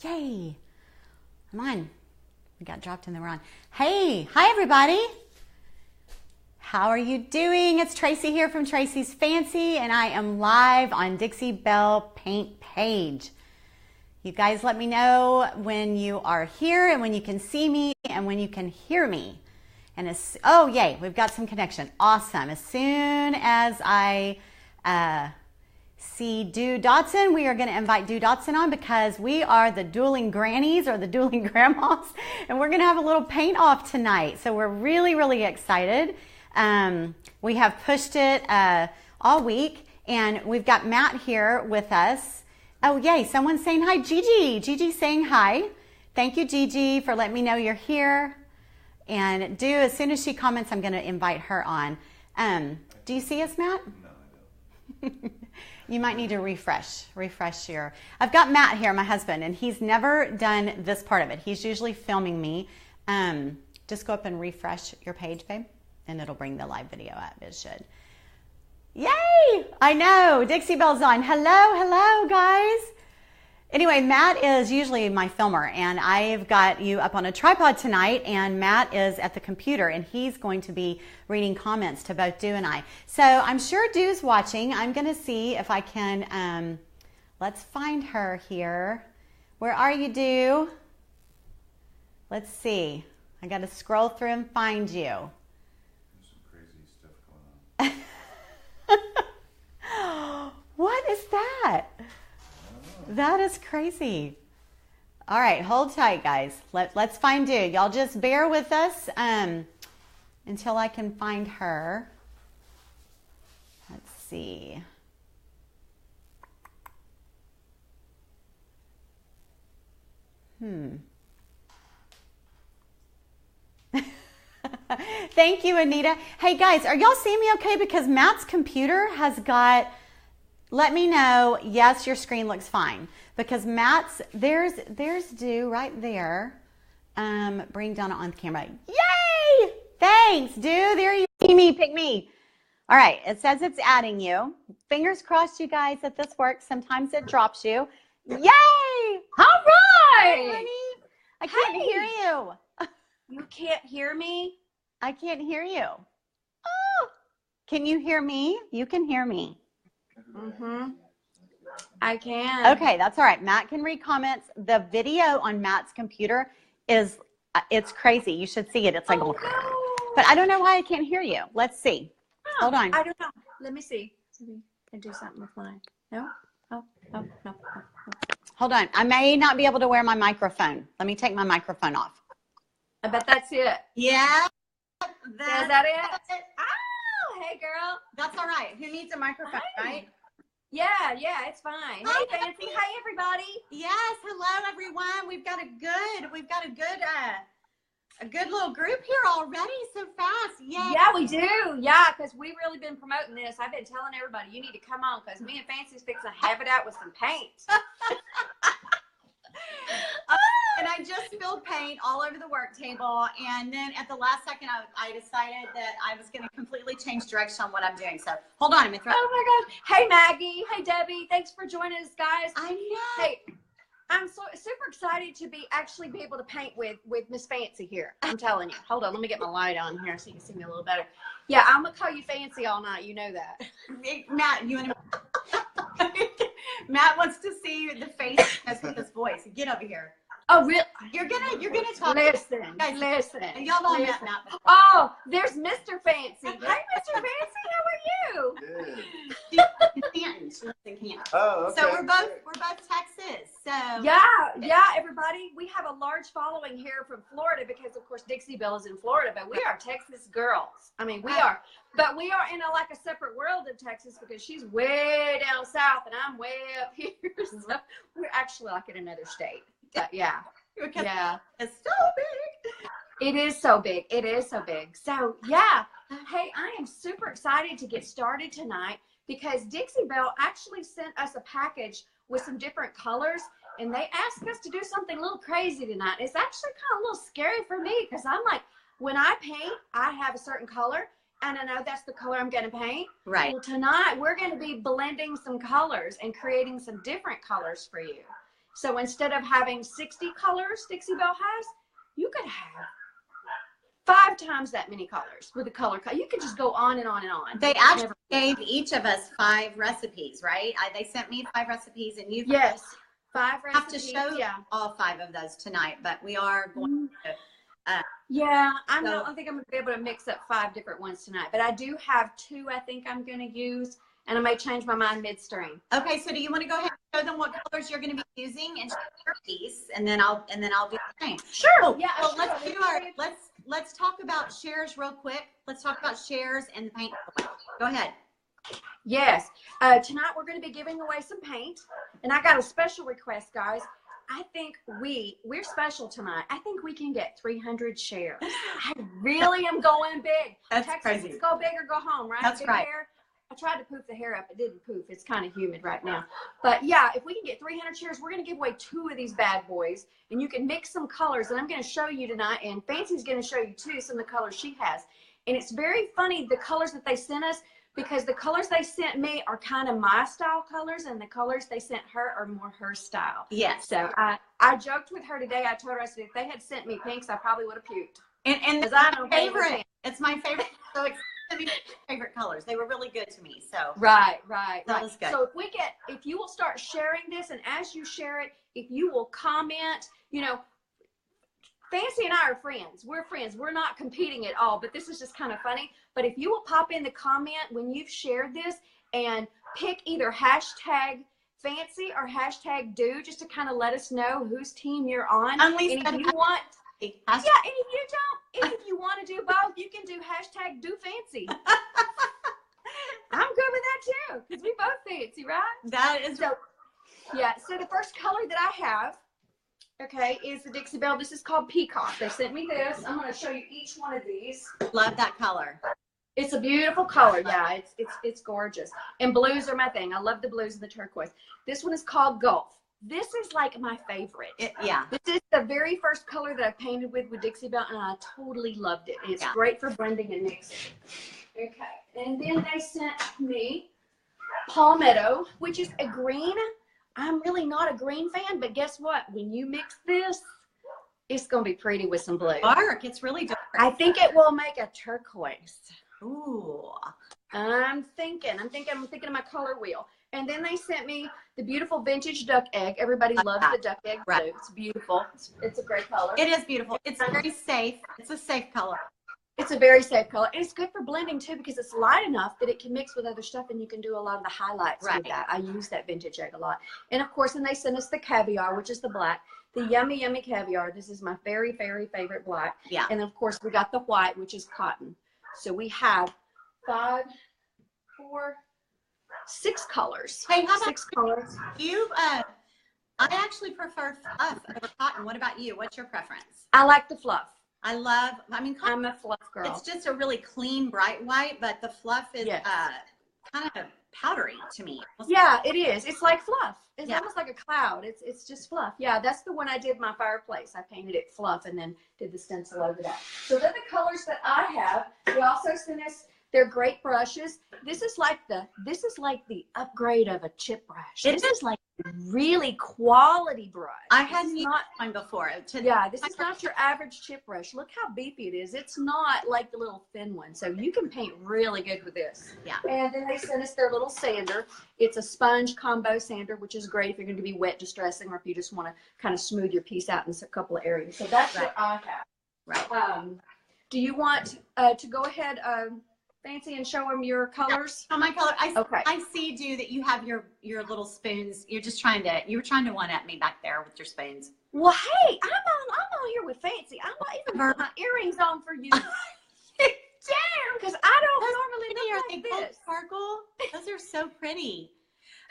Yay. Come on. We got dropped in the run. Hey, hi everybody. How are you doing? It's Tracy here from Tracy's Fancy, and I am live on Dixie Belle Paint page. You guys let me know when you are here and when you can see me and when you can hear me. And oh, yay, we've got some connection. Awesome. As soon as I see Dew Dotson, we are going to invite Dew Dotson on because we are the dueling grannies or the dueling grandmas, and we're going to have a little paint off tonight. So we're really, really excited. We have pushed it all week, and we've got Matt here with us. Oh, yay, someone's saying hi. Gigi. Gigi's saying hi. Thank you, Gigi, for letting me know you're here. And Dew, as soon as she comments, I'm going to invite her on. Do you see us, Matt? No, I don't. You might need to refresh your... I've got Matt here, my husband, and he's never done this part of it. He's usually filming me. Just go up and refresh your page, babe, and it'll bring the live video up. It should. Yay! I know. Dixie Belle's on. Hello, guys. Anyway, Matt is usually my filmer, and I've got you up on a tripod tonight, and Matt is at the computer, and he's going to be reading comments to both Dew and I. So I'm sure Dew's watching. I'm going to see if I can, let's find her here. Where are you, Dew? Let's see. I got to scroll through and find you. There's some crazy stuff going on. What is that? That is crazy. All right, hold tight, guys. Let's find Dew. Y'all just bear with us until I can find her. Let's see. Thank you, Anita. Hey, guys, are y'all seeing me okay? Because Matt's computer has got... Let me know, yes, your screen looks fine. Because Matt's, there's Dew right there. Bring Donna on camera. Yay! Thanks, Dew. There you see me. Pick me. All right, it says it's adding you. Fingers crossed, you guys, that this works. Sometimes it drops you. Yay! All right! Hey, honey. I can't hear you. You can't hear me? I can't hear you. Oh, can you hear me? You can hear me. Mm-hmm. I can. Okay, that's all right. Matt can read comments. The video on Matt's computer is, it's crazy. You should see it. It's like, oh, no. But I don't know why I can't hear you. Let's see. Hold on. I don't know. Let me see. Maybe I do something with mine. No? Oh, no. Hold on. I may not be able to wear my microphone. Let me take my microphone off. I bet that's it. Yeah. Is that it? Oh, hey, girl. That's all right. Who needs a microphone, right? Yeah, it's fine. Hey, Fancy. Hi, everybody. Yes. Hello, everyone. We've got a good little group here already so fast. Yay. Yeah, we do. Yeah, because we've really been promoting this. I've been telling everybody, you need to come on because me and Fancy's fixing to have it out with some paint. And I just spilled paint all over the work table, and then at the last second, I decided that I was going to completely change direction on what I'm doing. So hold on, I'm going to throw. Oh my God! Hey Maggie, hey Debbie, thanks for joining us, guys. I know. Hey, I'm so super excited to be able to paint with Miss Fancy here. I'm telling you. Hold on, let me get my light on here so you can see me a little better. Yeah, I'm gonna call you Fancy all night. You know that. Matt, you want to? Matt wants to see the face with his voice. Get over here. Oh, really? You're gonna talk. Listen, guys, listen. And y'all don't met Matt before. Oh, there's Mr. Fancy. Hi, Mr. Fancy. How are you? Good. She's in Canton. She lives in Canton. Oh, okay. So we're both Texas. So Yeah, everybody. We have a large following here from Florida because, of course, Dixie Belle is in Florida, but we are Texas girls. I mean, we are. But we are in a separate world of Texas because she's way down south and I'm way up here. So we're actually like in another state. But yeah. Yeah. It's so big. It is so big. It is so big. So yeah. Hey, I am super excited to get started tonight because Dixie Belle actually sent us a package with some different colors, and they asked us to do something a little crazy tonight. It's actually kind of a little scary for me because I'm like, when I paint, I have a certain color, and I know that's the color I'm going to paint. Right. Well, tonight we're going to be blending some colors and creating some different colors for you. So instead of having 60 colors Dixie Belle has, you could have 5 times that many colors with the color. You could just go on and on and on. They actually gave each of us 5 recipes, right? They sent me 5 recipes, and you yes, 5 have recipes. to show all 5 of those tonight, but we are going to. Yeah, I don't think I'm going to be able to mix up 5 different ones tonight, but I do have 2 I think I'm going to use, and I may change my mind midstream. Okay, so do you want to go ahead and show them what colors you're going to be using and show your piece, and then I'll do the same. Sure. Oh, yeah. well, let's do let's talk about shares real quick. Let's talk about shares and the paint. Go ahead. Yes. Tonight we're going to be giving away some paint, and I got a special request, guys. I think we're special tonight. I think we can get 300 shares. I really am going big. That's Texas, crazy. Let's go big or go home, right? That's big right. Hair. I tried to poof the hair up. It didn't poof. It's kind of humid right now. But yeah, if we can get 300 shares, we're going to give away 2 of these bad boys. And you can mix some colors. And I'm going to show you tonight. And Fancy's going to show you too some of the colors she has. And it's very funny, the colors that they sent us, because the colors they sent me are kind of my style colors. And the colors they sent her are more her style. Yes. So I joked with her today. I told her, I said, if they had sent me pinks, I probably would have puked. And it's my favorite. It's my favorite. So favorite colors. They were really good to me. So right. That was good. So if you will start sharing this, and as you share it, if you will comment, Fancy and I are friends. We're friends. We're not competing at all, but this is just kind of funny. But if you will pop in the comment when you've shared this and pick either hashtag Fancy or hashtag Do, just to kind of let us know whose team you're on. And if you want, and if you want to do both, you can do hashtag Do Fancy. I'm good with that too, because we both fancy, right? That is so. Yeah. So the first color that I have, okay, is the Dixie Belle. This is called Peacock. They sent me this. I'm going to show you each one of these. Love that color. It's a beautiful color. Yeah, it's gorgeous. And blues are my thing. I love the blues and the turquoise. This one is called Gulf. This is like my favorite. This is the very first color that I painted with Dixie Belle, and I totally loved it. And it's great for blending and mixing. Okay, and then they sent me Palmetto, which is a green. I'm really not a green fan, but guess what? When you mix this, it's going to be pretty with some blue. Dark. It's really dark. I think it will make a turquoise. Ooh. I'm thinking of my color wheel. And then they sent me the beautiful vintage duck egg. Everybody loves the duck egg blue. Right. It's beautiful. It's a great color. It is beautiful. It's very safe. It's a safe color. It's a very safe color. And it's good for blending too, because it's light enough that it can mix with other stuff, and you can do a lot of the highlights with that. I use that vintage egg a lot. And of course, and they sent us the caviar, which is the black. The yummy, yummy caviar. This is my very, very favorite black. Yeah. And of course, we got the white, which is cotton. So we have 5, 4, 6 colors. Hey, how about 6 colors? I actually prefer fluff over cotton. What about you? What's your preference? I like the fluff. I'm a fluff girl. It's just a really clean, bright white, but the fluff is kind of powdery to me. Yeah, it is. It's like fluff. It's almost like a cloud. It's just fluff. Yeah, that's the one I did my fireplace. I painted it fluff and then did the stencil over that. So they're the colors that I have. They also sent us their great brushes. This is like the upgrade of a chip brush. This is like a really quality brush. I hadn't used one before. This is not your average chip brush. Look how beefy it is. It's not like the little thin one. So you can paint really good with this. Yeah. And then they sent us their little sander. It's a sponge combo sander, which is great if you're going to be wet distressing or if you just want to kind of smooth your piece out in a couple of areas. So that's what I have. Right. Do you want to go ahead, Fancy, and show them your colors? Oh, my color. I see, that you have your little spoons. You were trying to one at me back there with your spoons. Well, hey, I'm on here with Fancy. I'm not even putting my earrings on for you. Damn, because I don't normally look like this. Sparkle. Those are so pretty.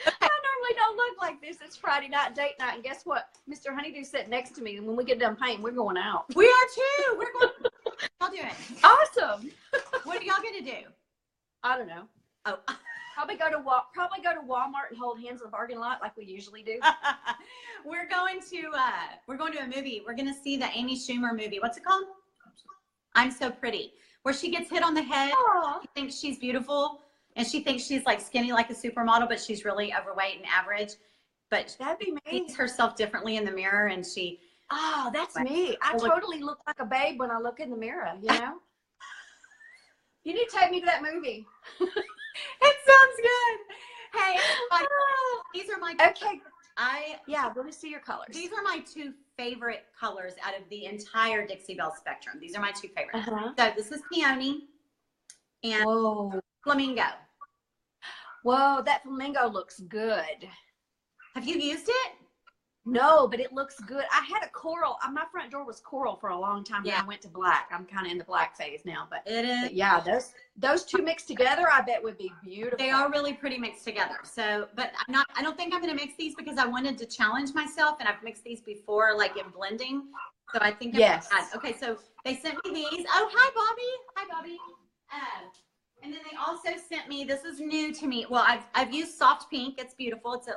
Okay. I normally don't look like this. It's Friday night, date night, and guess what? Mr. Honeydew sitting next to me, and when we get done painting, we're going out. We are too. We're going. Y'all doing? Awesome. What are y'all gonna do? I don't know. Oh, probably go to Walmart and hold hands in the parking lot like we usually do. We're going to a movie. We're gonna see the Amy Schumer movie. What's it called? I'm So Pretty. Where she gets hit on the head. Aww. She thinks she's beautiful, and she thinks she's like skinny like a supermodel, but she's really overweight and average. but That'd be she me. sees herself differently in the mirror, and she. Oh, that's me. I totally look like a babe when I look in the mirror, you know? You need to take me to that movie. It sounds good. Hey, these are my. Okay. Yeah, let me see your colors. These are my 2 favorite colors out of the entire Dixie Belle spectrum. These are my 2 favorites. So this is peony and flamingo. Whoa, that flamingo looks good. Have you used it? No, but it looks good. I had a coral. My front door was coral for a long time. Yeah. I went to black. I'm kind of in the black phase now, but it is. But yeah, those 2 mixed together, I bet would be beautiful. They are really pretty mixed together. So, but I don't think I'm going to mix these because I wanted to challenge myself, and I've mixed these before, like in blending. So I think okay. So they sent me these. Oh, hi, Bobby. Hi, Bobby. And then they also sent me. This is new to me. Well, I've used soft pink. It's beautiful. It's a.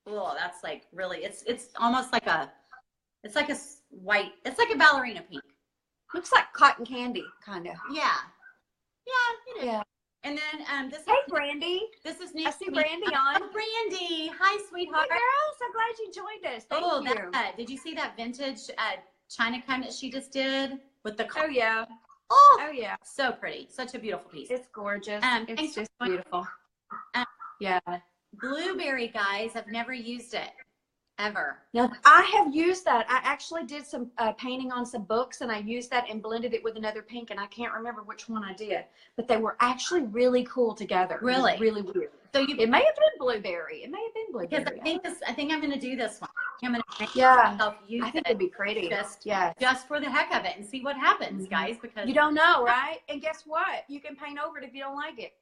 Oh, that's like really, it's almost like it's like a white, it's like a ballerina pink. Looks like cotton candy, kind of. Yeah. Yeah, it is. Yeah. And then Hey, Brandy. This is new. I see Brandy on. Oh, Brandy. Hi, sweetheart. Hey, girl. So glad you joined us. Thank you. Did you see that vintage China comb that she just did with the Oh, yeah. Oh, yeah. So pretty. Such a beautiful piece. It's gorgeous. It's just beautiful. Yeah. Blueberry, guys. I've never used it ever. Now, I have used that. I actually did some painting on some books, and I used that and blended it with another pink, and I can't remember which one I did, but they were actually really cool together. Really? It was really weird. So it may have been blueberry. It may have been blueberry. Because I think I'm going to do this one. I'm going to make myself use I think it'd be pretty. Just for the heck of it and see what happens, guys. Because you don't know, right? And guess what? You can paint over it if you don't like it.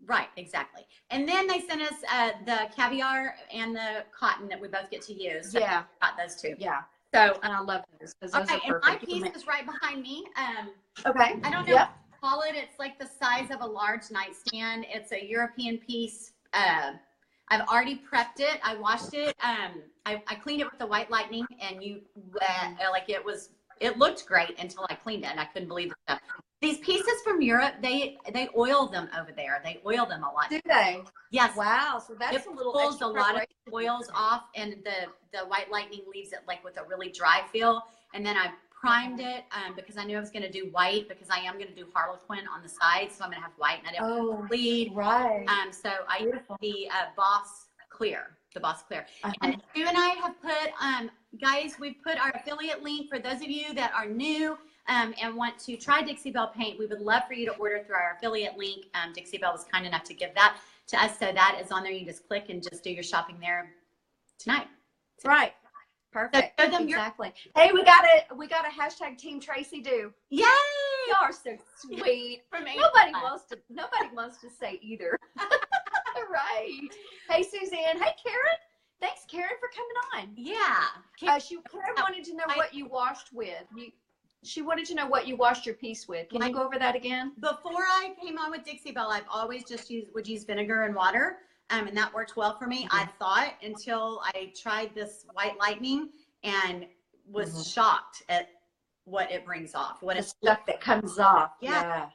Right, exactly. And then they sent us the caviar and the cotton that we both get to use. So yeah, got those 2. Yeah. So and I love those. Okay, and my piece is right behind me. Okay. I don't know what to call it. It's like the size of a large nightstand. It's a European piece. I've already prepped it. I washed it. I cleaned it with the white lightning, and it looked great until I cleaned it, and I couldn't believe the stuff. These pieces from Europe, they oil them over there. They oil them a lot. Do they? Yes. Wow. So that's it a little pulls extra a lot of oils off, and the white lightning leaves it like with a really dry feel. And then I primed it because I knew I was going to do white because I am going to do Harlequin on the side, so I'm going to have white, and I didn't want to bleed. Right. So I used the Boss Clear. The Boss Clear. And Sue and I have put, guys, we've put our affiliate link for those of you that are new and want to try Dixie Belle paint. We would love for you to order through our affiliate link. Dixie Belle was kind enough to give that to us, so that is on there. You just click and just do your shopping there tonight. Right. Perfect. So exactly. Hey, we got a hashtag Team Tracy do. Yay! You are so sweet. Nobody wants to say either. Right. Hey, Suzanne. Hey, Karen. Thanks, Karen, for coming on. Yeah. Karen wanted to know what you washed with. She wanted to know what you washed your piece with. Can you go over that again? Before I came on with Dixie Belle, I've always just would use vinegar and water, and that worked well for me. I thought until I tried this white lightning and was shocked at what it brings off. What is stuff that comes off? Yeah.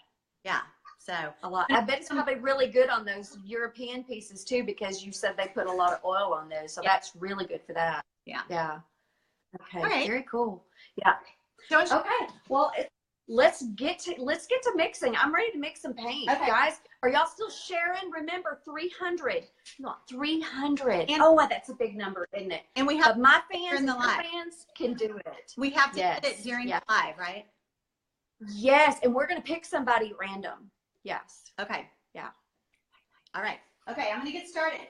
So a lot. I bet it's probably really good on those European pieces too, because you said they put a lot of oil on those, so that's really good for that. Yeah. Okay. Right. Very cool. Yeah. Okay. Well, let's get to mixing. I'm ready to mix some paint. Okay. Guys, are y'all still sharing? Remember, 300. Not 300. That's a big number, isn't it? And we have my fans and your fans can do it. We have to get it during the live, right? Yes, and we're going to pick somebody random. Yes. Okay. Yeah. All right. Okay, I'm going to get started.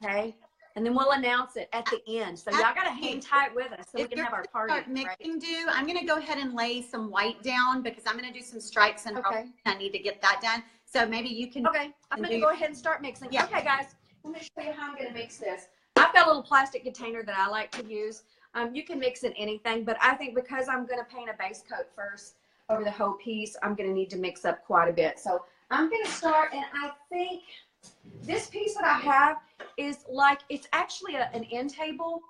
Okay. And then we'll announce it at the end. So y'all got to hang tight with us so we can have our party. I'm going to go ahead and lay some white down because I'm going to do some stripes and I need to get that done. So maybe you can. Okay. I'm going to go ahead and start mixing. Yeah. Okay, guys. Let me show you how I'm going to mix this. I've got a little plastic container that I like to use. You can mix in anything, but I think because I'm going to paint a base coat first over the whole piece, I'm going to need to mix up quite a bit. So I'm going to start, and I think this piece that I have is like, it's actually an end table,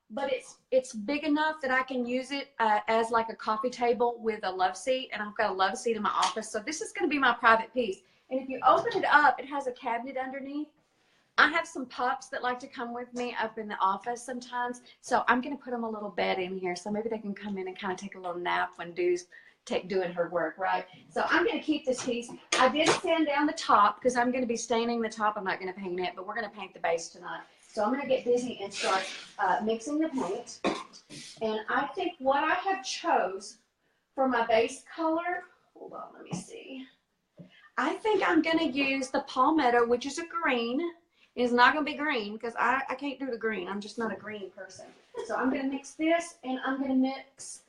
but it's big enough that I can use it as like a coffee table with a love seat, and I've got a love seat in my office. So this is going to be my private piece. And if you open it up, it has a cabinet underneath. I have some pups that like to come with me up in the office sometimes. So I'm going to put them a little bed in here. So maybe they can come in and kind of take a little nap when Dew's doing her work, right? So I'm going to keep this piece. I did sand down the top because I'm going to be staining the top. I'm not going to paint it, but we're going to paint the base tonight. So I'm going to get busy and start mixing the paint. And I think what I have chose for my base color, hold on, let me see. I think I'm going to use the Palmetto, which is a green. It's not going to be green because I can't do the green. I'm just not a green person. So I'm going to mix this, and I'm going to mix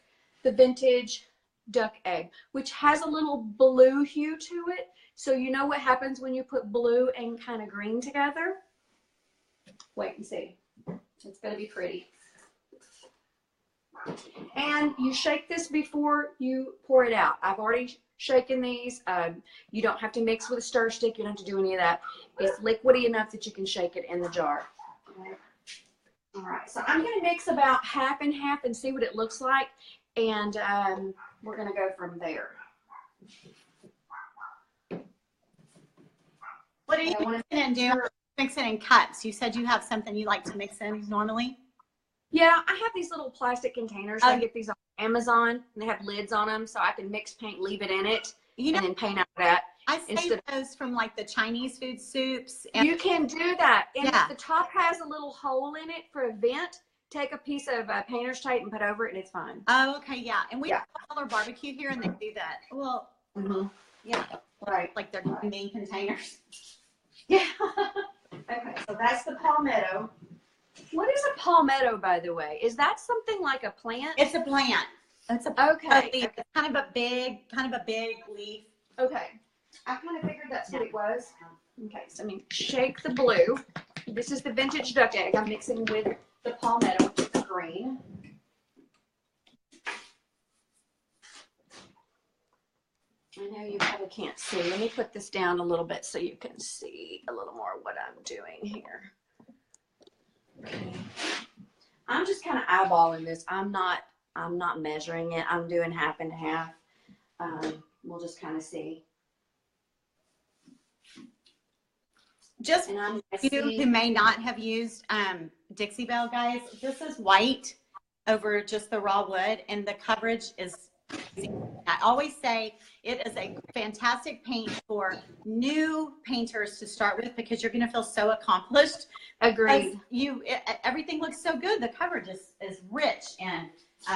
the vintage duck egg, which has a little blue hue to it. So you know what happens when you put blue and kind of green together? Wait and see. It's going to be pretty. And you shake this before you pour it out. I've already shaken these. You don't have to mix with a stir stick. You don't have to do any of that. It's liquidy enough that you can shake it in the jar. Okay. All right, so I'm going to mix about half and half and see what it looks like. And we're going to go from there. What are you going to do? Mix it in cups. You said you have something you like to mix in normally? Yeah, I have these little plastic containers. I get these on Amazon, and they have lids on them, so I can mix paint, leave it in it, and then paint out of that. I save those from like the Chinese food soups. And you can do that. And if the top has a little hole in it for a vent, take a piece of painter's tape and put over it, and it's fine. Oh, okay, yeah. And we have Color Barbecue here, and they do that. Well, yeah, right. Like they're main containers. Yeah. Okay, so that's the Palmetto. What is a palmetto, by the way? Is that something like a plant? It's a plant. It's a okay. Leaf. It's kind of a big leaf. Okay. I kind of figured that's what it was. Okay, so I'm going to shake the blue. This is the vintage duck egg. I'm mixing with the palmetto, which is green. I know you probably can't see. Let me put this down a little bit so you can see a little more what I'm doing here. Okay. I'm just kind of eyeballing this. I'm not measuring it. I'm doing half and half. We'll just kind of see. Just you who may not have used Dixie Belle, guys, this is white over just the raw wood, and the coverage is crazy. I always say it is a fantastic paint for new painters to start with because you're going to feel so accomplished. Agreed. Everything looks so good. The coverage is rich and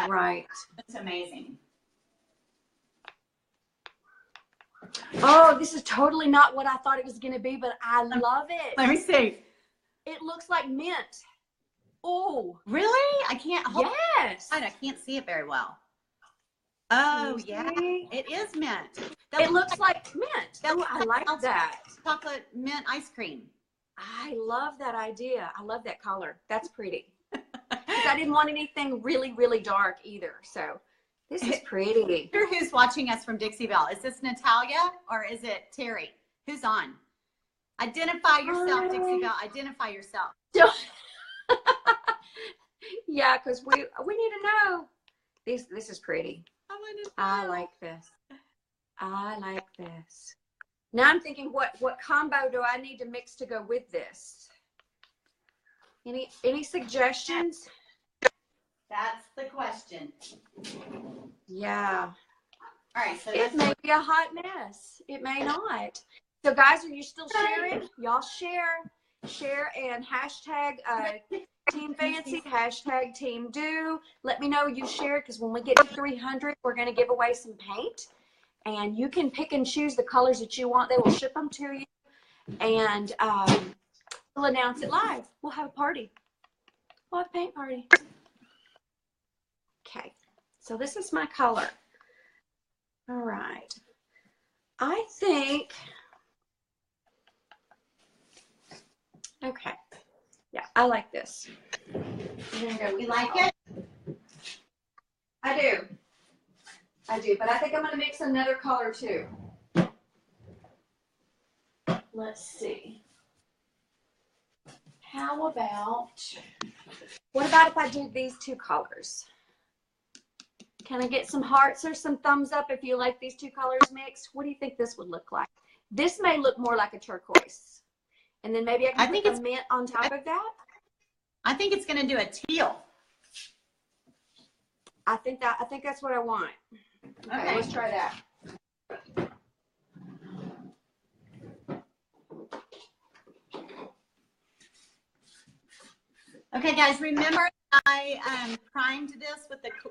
right. It's amazing. Oh, this is totally not what I thought it was going to be, but I love it. Let me see. It looks like mint. Oh, really? I can't. Yes. I can't see it very well. Oh, yeah. It is mint. It looks like mint. Oh, I like that. Chocolate mint ice cream. I love that idea. I love that color. That's pretty. Because I didn't want anything really, really dark either. So this is pretty. Who's watching us from Dixie Belle? Is this Natalia or is it Terry? Who's on? Identify yourself, Dixie Belle. Identify yourself. Yeah, because we need to know. This is pretty. I like this. I like this. Now I'm thinking, what combo do I need to mix to go with this? Any suggestions? That's the question. Yeah. All right. So it may be a hot mess. It may not. So guys, are you still sharing? Y'all share, and hashtag Team Fancy, hashtag Team Do. Let me know you shared, because when we get to 300, we're going to give away some paint. And you can pick and choose the colors that you want. They will ship them to you. And we'll announce it live. We'll have a party. We'll have a paint party. Okay. So this is my color. All right. I think, okay. Yeah, I like this. You like it? I do, but I think I'm going to mix another color too. Let's see. What about if I do these two colors? Can I get some hearts or some thumbs up if you like these two colors mixed? What do you think this would look like? This may look more like a turquoise. And then maybe I can put the mint on top of that. I think it's going to do a teal. I think that's what I want. Okay, let's try that. Okay, guys, remember I primed this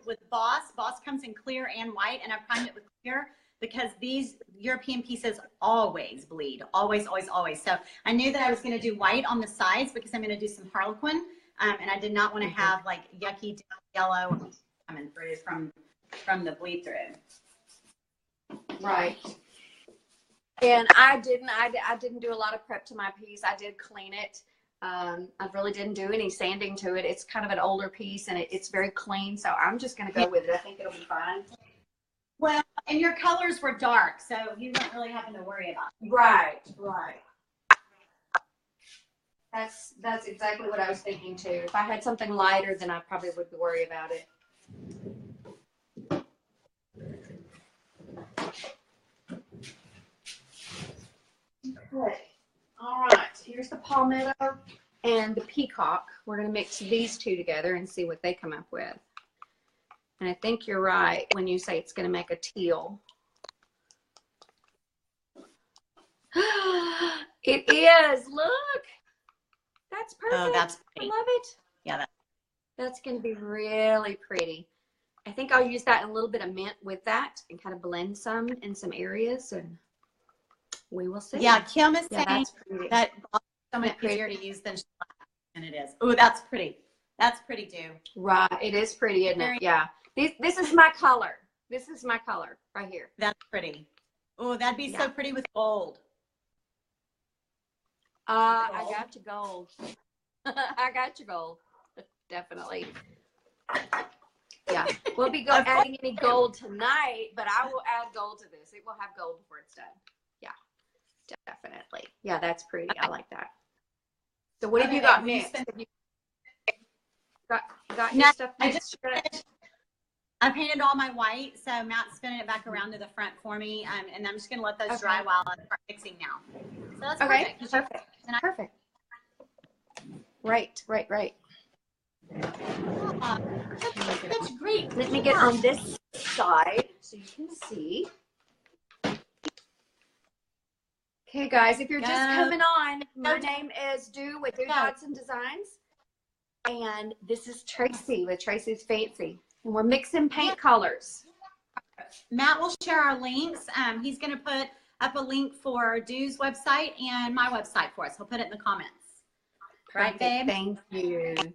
with Boss. Boss comes in clear and white, and I primed it with clear because these European pieces always bleed, always, always, always. So I knew that I was going to do white on the sides because I'm going to do some Harlequin, and I did not want to have like yucky yellow coming through from the bleed through. Right. And I didn't do a lot of prep to my piece. I did clean it. I really didn't do any sanding to it. It's kind of an older piece, and it's very clean. So I'm just going to go with it. I think it'll be fine. Well, and your colors were dark, so you weren't really having to worry about it. Right. That's exactly what I was thinking too. If I had something lighter, then I probably would worry about it. Okay. All right. Here's the palmetto and the peacock. We're going to mix these two together and see what they come up with. And I think you're right when you say it's going to make a teal. It is. Look. That's perfect. Oh, that's pretty. I love it. Yeah. That's going to be really pretty. I think I'll use that and a little bit of mint with that and kind of blend some in some areas, and we will see. Yeah, Kim is saying that it's so much easier to use than it is. Oh, that's pretty. That's pretty, too. Right. It is pretty, isn't it? Yeah. This is my color. This is my color right here. That's pretty. Oh, that'd be so pretty with gold. I got you gold. I got you gold. Definitely. Yeah. We'll be adding any gold tonight, but I will add gold to this. It will have gold before it's done. Yeah. Definitely. Yeah, that's pretty. I like that. So what have you got mixed? Got your stuff mixed? I painted all my white, so Matt's spinning it back around to the front for me, and I'm just going to let those dry while I start mixing now. So that's perfect. Perfect. Right. That's great. Let me get on this side so you can see. Okay, guys, if you're just coming on, my name is Do with Do Dodson Designs, and this is Tracy with Tracy's Fancy, and we're mixing paint colors. Matt will share our links. He's going to put up a link for Do's website and my website for us. He'll put it in the comments. Right, babe?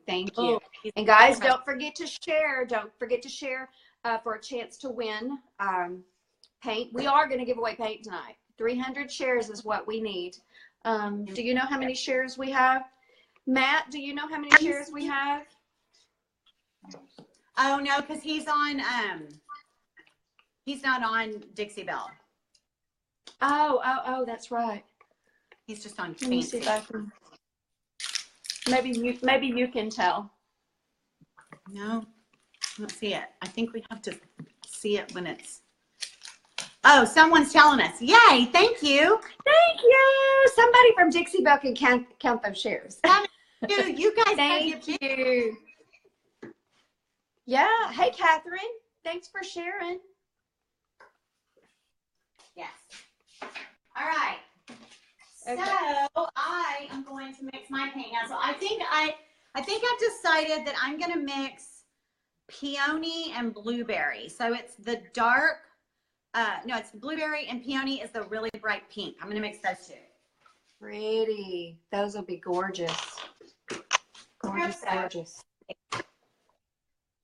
Thank you. And guys, don't forget to share. For a chance to win paint. We are going to give away paint tonight. 300 shares is what we need. Do you know how many shares we have? Matt, do you know how many shares we have? Oh, no, because he's not on Dixie Belle. Oh, that's right. He's just on Let me see if I can. Maybe you can tell. No, I don't see it. I think we have to see it when it's. Oh, someone's telling us. Yay! Thank you. Thank you. Somebody from Dixie Belle can count those shares. You guys. Thank you. Yeah. Hey, Catherine. Thanks for sharing. Yes. All right. Okay. So I am going to mix my paint now. So I think I've decided that I'm going to mix peony and blueberry. So it's the dark. No, it's blueberry, and peony is the really bright pink. I'm going to mix those two. Pretty. Those will be gorgeous. Gorgeous.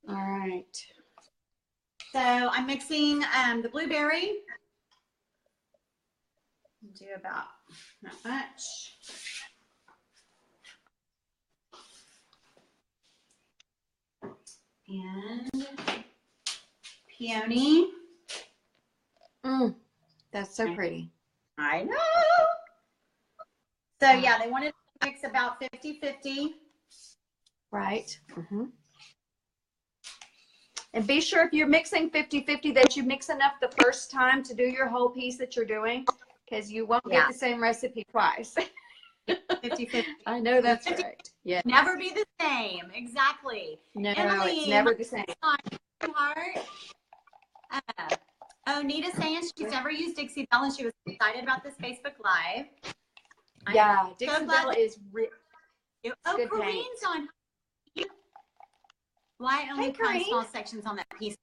All right. So I'm mixing the blueberry. Do about not much. And peony. That's so pretty. I know. So yeah, they wanted to mix about 50-50. Right. And be sure if you're mixing 50-50 that you mix enough the first time to do your whole piece that you're doing, because you won't get the same recipe twice. 50-50. I know that's right. Yeah. Never be the same. Exactly. No, Emily, it's never the same. Heart. Nita's saying she's never used Dixie Belle and she was excited about this Facebook Live. Yeah, Dixie Belle is good Corinne's paint. on. Why only prime small sections on that piece?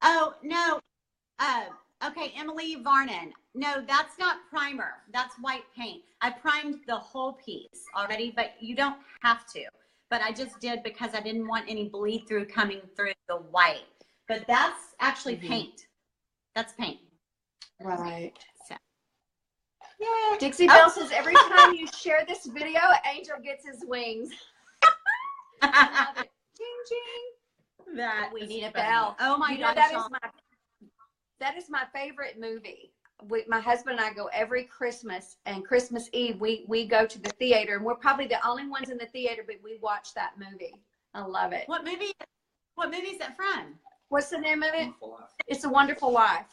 Oh, no. Okay, Emily Varnon. No, that's not primer. That's white paint. I primed the whole piece already, but you don't have to. But I just did because I didn't want any bleed through coming through the white. But that's actually paint. That's paint. Right. So. Yay. Dixie Belle says every time you share this video, Angel gets his wings. I love it. Ching, ching. That We Need a Bell. Oh my God. That is my favorite movie. My husband and I go every Christmas, and Christmas Eve we go to the theater, and we're probably the only ones in the theater, but we watch that movie. I love it. What movie is that from? What's the name of it? It's A Wonderful Life.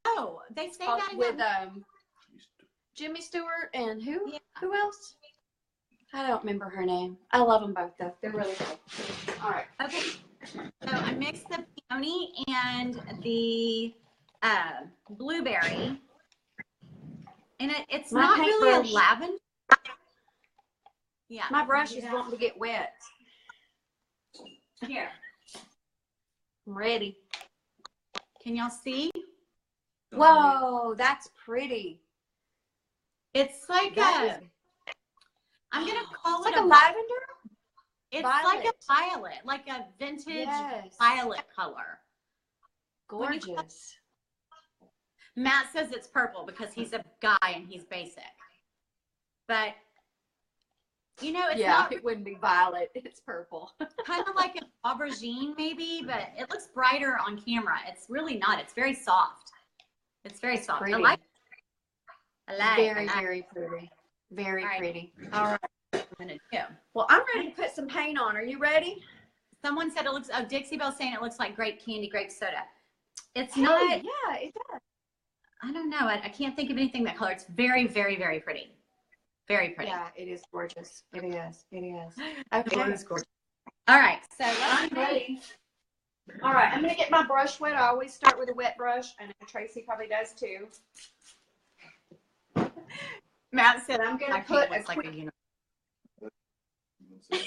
Oh, they say that with Jimmy Stewart and who? Yeah. Who else? I don't remember her name. I love them both though. They're really good. All right. Okay. So I mixed the peony and the blueberry, and it's not really a lavender. Yeah. My brush is wanting to get wet. Here. I'm ready. Can y'all see? Whoa, that's pretty. It's like I'm gonna call it like a lavender. It's violet. like a violet, like a vintage violet color. Gorgeous. Matt says it's purple because he's a guy and he's basic. But you know, it's not. It wouldn't be violet. It's purple. Kind of like an aubergine, maybe, but it looks brighter on camera. It's really not. It's very soft. It's very soft. Pretty. I like very pretty. Very pretty. All right. I'm gonna do. Well, I'm ready to put some paint on. Are you ready? Someone said it looks. Oh, Dixie Belle saying it looks like grape candy, grape soda. It's not. Yeah, it does. I don't know. I can't think of anything that color. It's very, very, very pretty. Very pretty. Yeah, it is gorgeous. It is. It is. Okay. It is gorgeous. All right. So I'm ready. All right. I'm going to get my brush wet. I always start with a wet brush. I know Tracy probably does too. Matt said I'm going to put looks like a unicorn.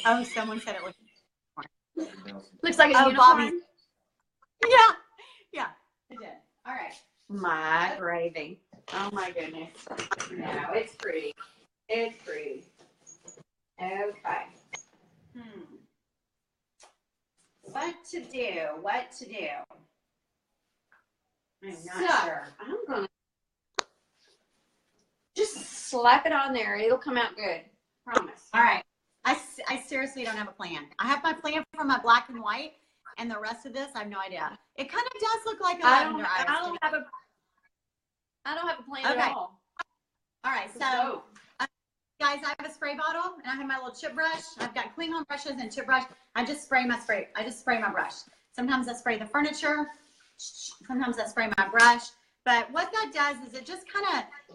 Oh, someone said it looks like a unicorn. Bobby. Yeah, it did. All right. My gravy. Oh my goodness. No, it's pretty. It's pretty. Okay. What to do? What to do? I'm not sure. I'm going to just slap it on there. It'll come out good. Promise. All right. I seriously don't have a plan. I have my plan for my black and white, and the rest of this, I have no idea. It kind of does look like a lavender iris. I don't have a plan at all. All right. So, guys, I have a spray bottle, and I have my little chip brush. I've got Klingon brushes and chip brush. I just spray my brush. Sometimes I spray the furniture. Sometimes I spray my brush. But what that does is it just kind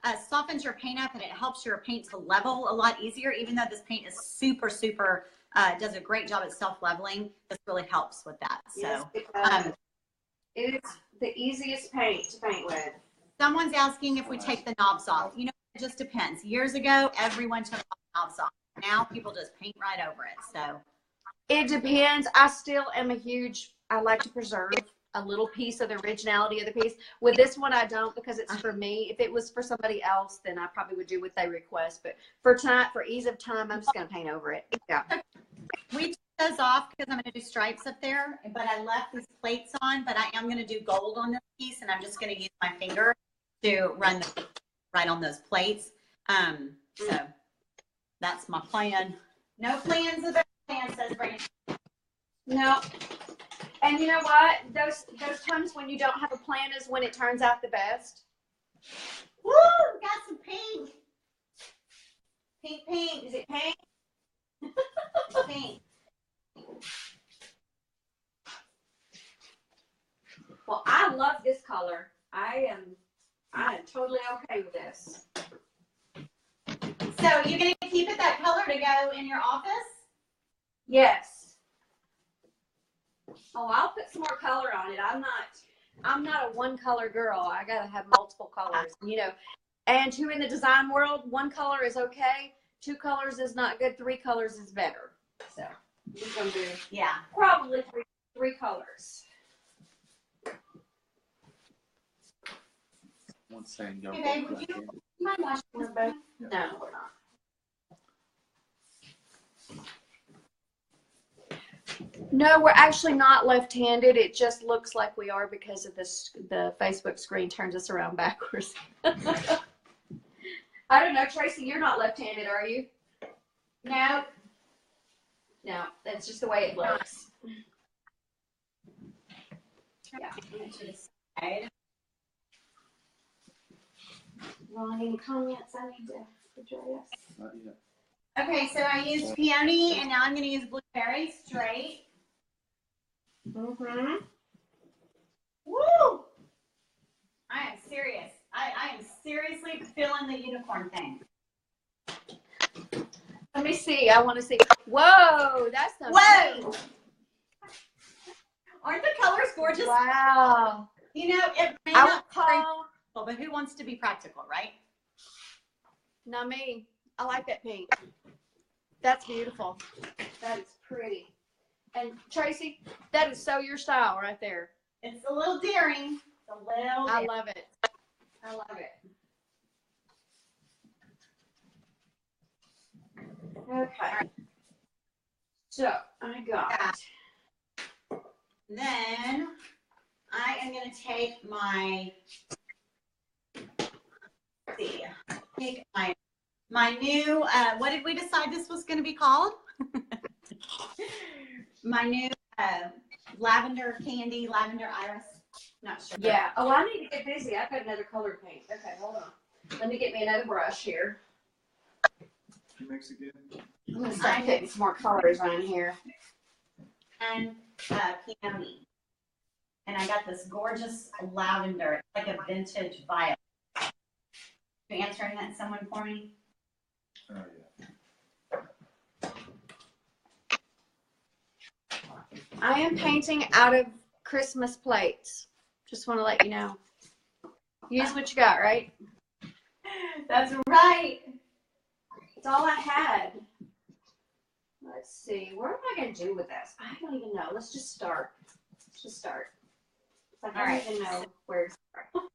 of softens your paint up, and it helps your paint to level a lot easier. Even though this paint is super, does a great job at self-leveling, this really helps with that. So yes, it is the easiest paint to paint with. Someone's asking if we take the knobs off. You know, it just depends. Years ago, everyone took the knobs off. Now people just paint right over it. So it depends. I still am I like to preserve a little piece of the originality of the piece. With this one, I don't, because it's for me. If it was for somebody else, then I probably would do what they request. But for ease of time, I'm just going to paint over it. Yeah. We took those off because I'm going to do stripes up there, but I left these plates on, but I am going to do gold on this piece, and I'm just going to use my finger to run right on those plates. So that's my plan. No plans of plan, says Brandon. No. And you know what? Those times when you don't have a plan is when it turns out the best. Woo! Got some pink. Pink. Is it pink? Pink. Well, I love this color. I am totally okay with this. So you're going to keep it that color to go in your office? Yes. Oh, I'll put some more color on it. I'm not a one color girl. I got to have multiple colors, you know. And two, in the design world, one color is okay. 2 colors is not good. 3 colors is better. So we're going to do probably three colors. One saying go. Okay, would you mind washing this both? No, we're not. No, we're actually not left-handed. It just looks like we are because of this. The Facebook screen turns us around backwards. I don't know, Tracy, you're not left-handed, are you? No. No, that's just the way it looks. Yeah. Well, any comments I need to address? Not yet. Okay, so I used peony, and now I'm going to use blueberry straight. Mm-hmm. Woo! I am serious. I am seriously feeling the unicorn thing. Let me see. I want to see. Whoa, that's the Whoa! Aren't the colors gorgeous? Wow. You know, it may I not would call. but who wants to be practical, right? Not me. I like that pink. That's beautiful. That is pretty. And Tracy, that is so your style right there. It's a little daring. It's a little I daring. love it. I love it. Okay. So I got. Then I am going to take my, let's see, take my new, what did we decide this was going to be called? My new lavender candy, lavender iris. Not sure. Yeah. Oh, I need to get busy. I've got another colored paint. Okay, hold on. Let me get me another brush here. You mix it good? I'm going to start putting some more colors on here. And peony. And I got this gorgeous lavender. It's like a vintage violet. You answering that someone for me? Oh, yeah. I am painting out of Christmas plates. Just want to let you know. Use what you got, right? That's right. That's all I had. Let's see. What am I going to do with this? I don't even know. Let's just start. Let's just start. Like, I don't even know where to start.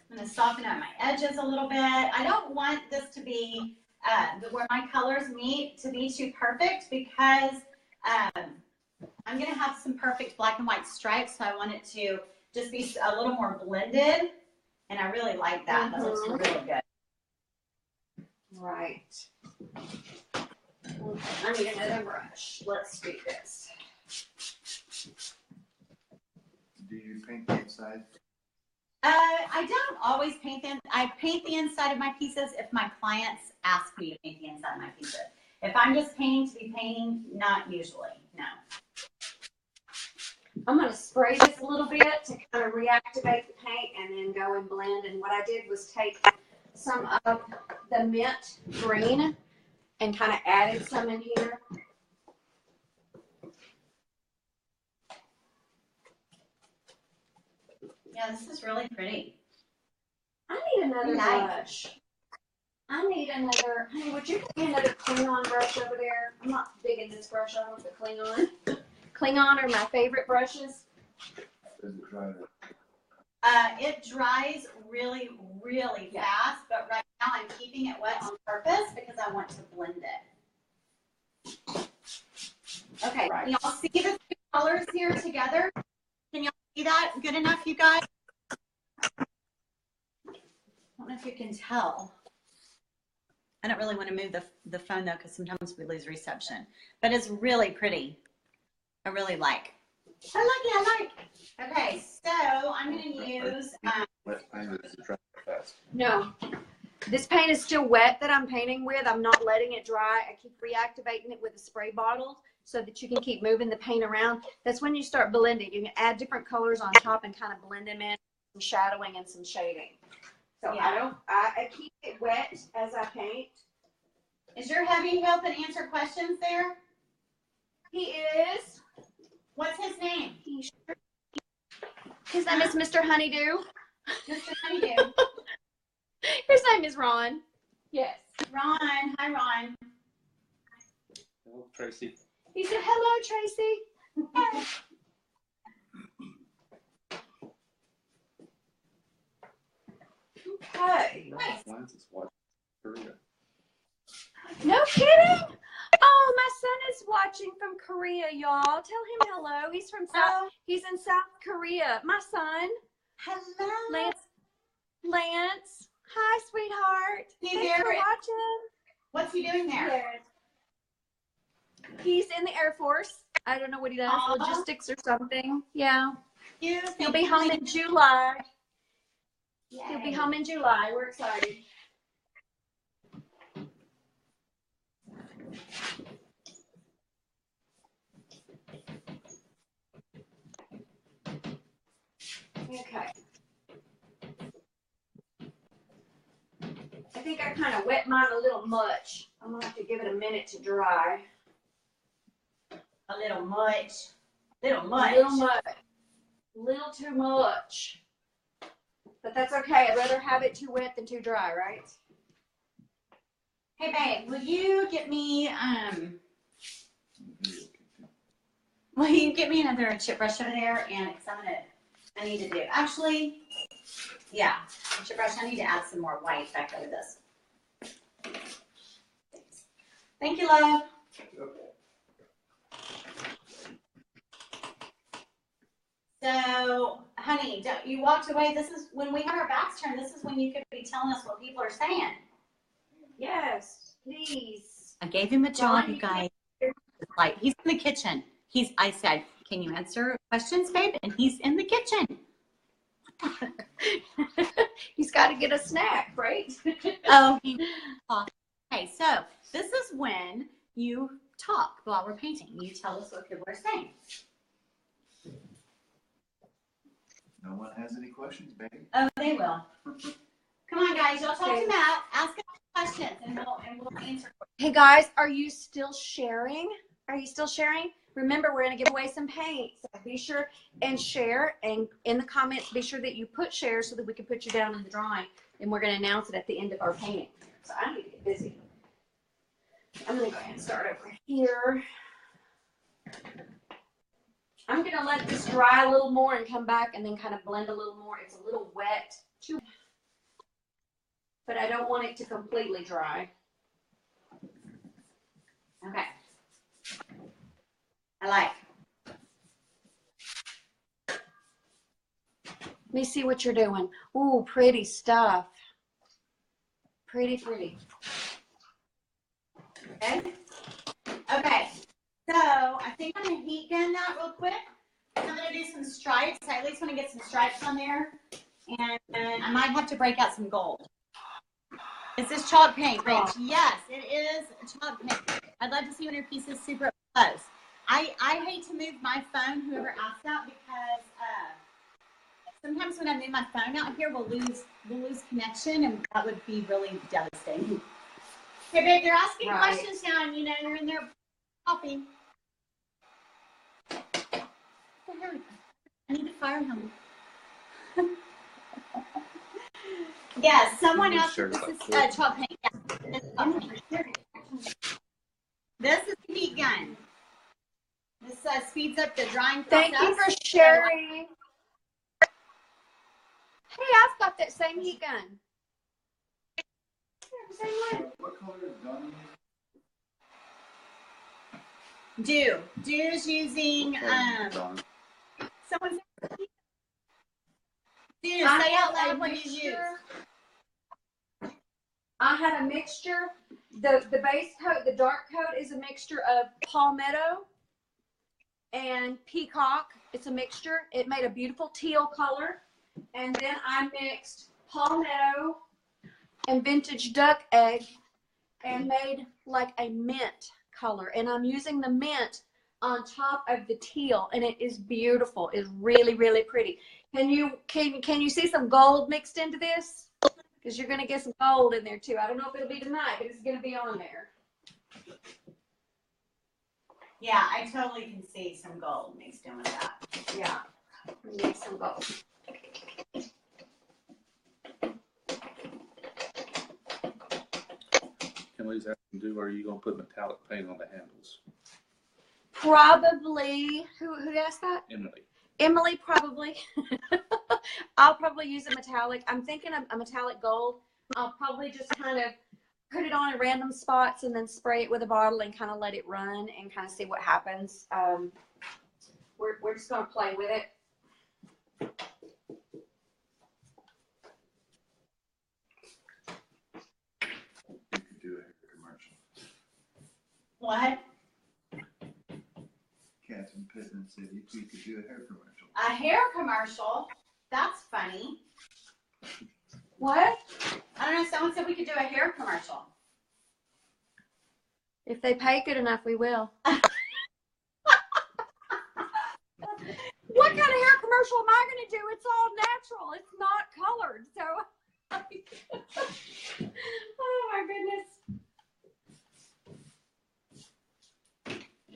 I'm going to soften up my edges a little bit. I don't want this to be where my colors meet to be too perfect because I'm going to have some perfect black and white stripes. So I want it to just be a little more blended. And I really like that. That looks really good. Right. Okay, I need another brush. Let's do this. Do you paint the inside? I don't always paint them. I paint the inside of my pieces if my clients ask me to paint the inside of my pieces. If I'm just painting to be painting, not usually, no. I'm going to spray this a little bit to kind of reactivate the paint and then go and blend. And what I did was take some of the mint green and kind of added some in here. Yeah, this is really pretty. I need another brush. I need another, honey, would you give me another Klingon brush over there? I'm not big in this brush. I want the Klingon. Klingon are my favorite brushes. Does it dry? It dries really, really fast, but right now I'm keeping it wet on purpose because I want to blend it. Okay, Right. Can y'all see the two colors here together? Can y'all see that good enough, you guys? I don't know if you can tell. I don't really want to move the phone though, because sometimes we lose reception. But it's really pretty. I really like. I like. Okay, so I'm going to use. Wet paint or does it dry fast? No, this paint is still wet that I'm painting with. I'm not letting it dry. I keep reactivating it with a spray bottle so that you can keep moving the paint around. That's when you start blending. You can add different colors on top and kind of blend them in. some shadowing and some shading. So Yeah. I keep it wet as I paint. Is your hubby helping answer questions there? He is. What's his name? His name is Mr. Honeydew. Mr. Honeydew. His name is Ron. Yes. Ron. Hi, Ron. Hello, Tracy. He said, hello, Tracy. Okay. Nice. Lance is watching Korea. No kidding. Oh, my son is watching from Korea, y'all. Tell him hello. He's from South. He's in South Korea. My son. Hello. Lance. Hi, sweetheart. He's Thanks there. for watching. What's he doing there? Yes. He's in the Air Force. I don't know what he does. Aww. Logistics or something. Yeah. He'll He'll be home in July. Yay. He'll be home in July. We're excited. Okay. I think I kind of wet mine a little much. I'm going to have to give it a minute to dry. A little much. A little much. A little too much. But that's okay. I'd rather have it too wet than too dry, right? Hey, babe, will you get me another chip brush over there? And I need to do, actually, yeah, chip brush. I need to add some more white back over this. Thank you, love. So, honey, you walked away. This is when we have our backs turned. This is when you could be telling us what people are saying. Yes, please. I gave him a job, you guys. Like, he's in the kitchen. I said, can you answer questions, babe? And he's in the kitchen. He's got to get a snack, right? Oh, okay. So this is when you talk while we're painting. You tell us what people are saying. No one has any questions, baby. Oh, they will. Come on, guys. Y'all talk to Matt. Ask him questions, and we'll answer. Hey, guys, are you still sharing? Are you still sharing? Remember, we're going to give away some paint. So be sure and share. And in the comments, be sure that you put share so that we can put you down in the drawing. And we're going to announce it at the end of our painting. So I need to get busy. I'm going to go ahead and start over here. I'm going to let this dry a little more and come back and then kind of blend a little more. It's a little wet, but I don't want it to completely dry. Okay. I like. Let me see what you're doing. Ooh, pretty stuff. Pretty, pretty. Okay. Okay. So I think I'm going to heat gun that real quick. I'm going to do some stripes. I at least want to get some stripes on there. And I might have to break out some gold. Is this chalk paint, Rich? Yes, it is chalk paint. I'd love to see one of your pieces super close. I hate to move my phone, whoever asked that, because sometimes when I move my phone out here, we'll lose connection, and that would be really devastating. Okay, babe, they're asking questions now, and you're in there popping. I need to fire him. Yes, someone else. This is chalk paint. Yeah. This is the heat gun. This speeds up the drying process. Thank you for sharing. Hey, I've got that same heat gun. Same one. What color is Donnie? Du's using someone. Do say out loud what you use. I had a mixture. The base coat, the dark coat, is a mixture of palmetto and peacock. It's a mixture. It made a beautiful teal color. And then I mixed palmetto and vintage duck egg and made like a mint color. And I'm using the mint on top of the teal, and it is beautiful. It's really, really pretty. Can you see some gold mixed into this? Because you're going to get some gold in there too. I don't know if it'll be tonight, but it's going to be on there. Yeah, I totally can see some gold mixed in with that. Yeah, we need some gold. Emily's asking, are you going to put metallic paint on the handles? Probably. Who asked that? Emily. Emily, probably. I'll probably use a metallic. I'm thinking of a metallic gold. I'll probably just kind of put it on in random spots and then spray it with a bottle and kind of let it run and kind of see what happens. We're just going to play with it. You could do a hair commercial. What? Catherine Pittman said you could do a hair commercial. A hair commercial? That's funny. What? I don't know. Someone said we could do a hair commercial. If they pay good enough, we will. What kind of hair commercial am I going to do? It's all natural. It's not colored. So, oh my goodness.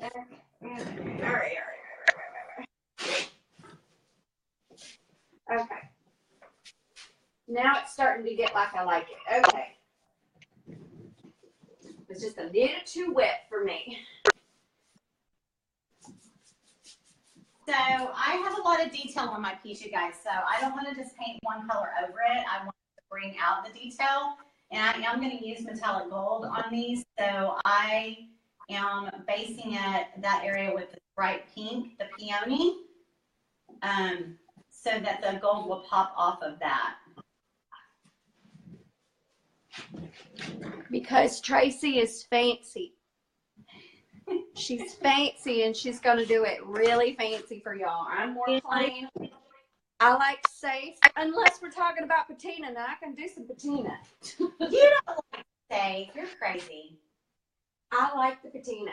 All right. Okay. Now it's starting to get like I like it. Okay. It's just a little too wet for me. So I have a lot of detail on my piece, you guys. So I don't want to just paint one color over it. I want to bring out the detail. And I am going to use metallic gold on these. So I am basing it, that area with the bright pink, the peony, so that the gold will pop off of that. Because Tracy is fancy. She's fancy and she's going to do it really fancy for y'all. I'm more plain. I like safe. Unless we're talking about patina. Now I can do some patina. You don't like safe. You're crazy. I like the patina.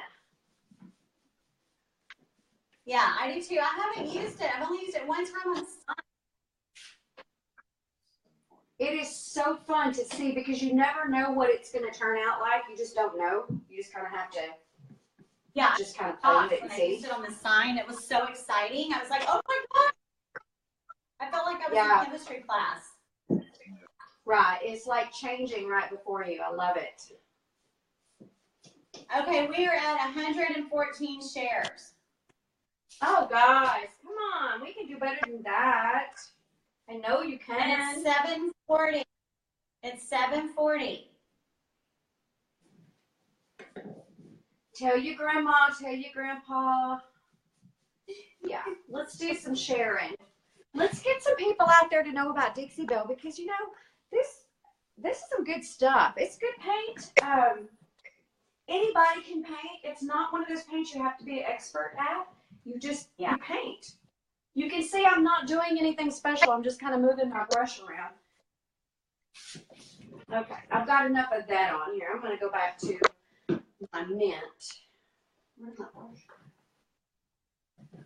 Yeah, I do too. I haven't used it. I've only used it one time on the sun. It is so fun to see because you never know what it's going to turn out like. You just don't know. You just kind of have to just kind of play with it and when see. I used it on the sign, it was so exciting. I was like, oh my God. I felt like I was in chemistry class. Right. It's like changing right before you. I love it. Okay, we are at 114 shares. Oh, guys. Come on. We can do better than that. I know you can. And it's 7:40. It's 7:40. Tell your grandma, tell your grandpa. Yeah, let's do some sharing. Let's get some people out there to know about Dixie Belle because, you know, this is some good stuff. It's good paint. Anybody can paint. It's not one of those paints you have to be an expert at. You just you paint. You can see I'm not doing anything special. I'm just kind of moving my brush around. Okay, I've got enough of that on here. I'm going to go back to my mint. Where's my brush?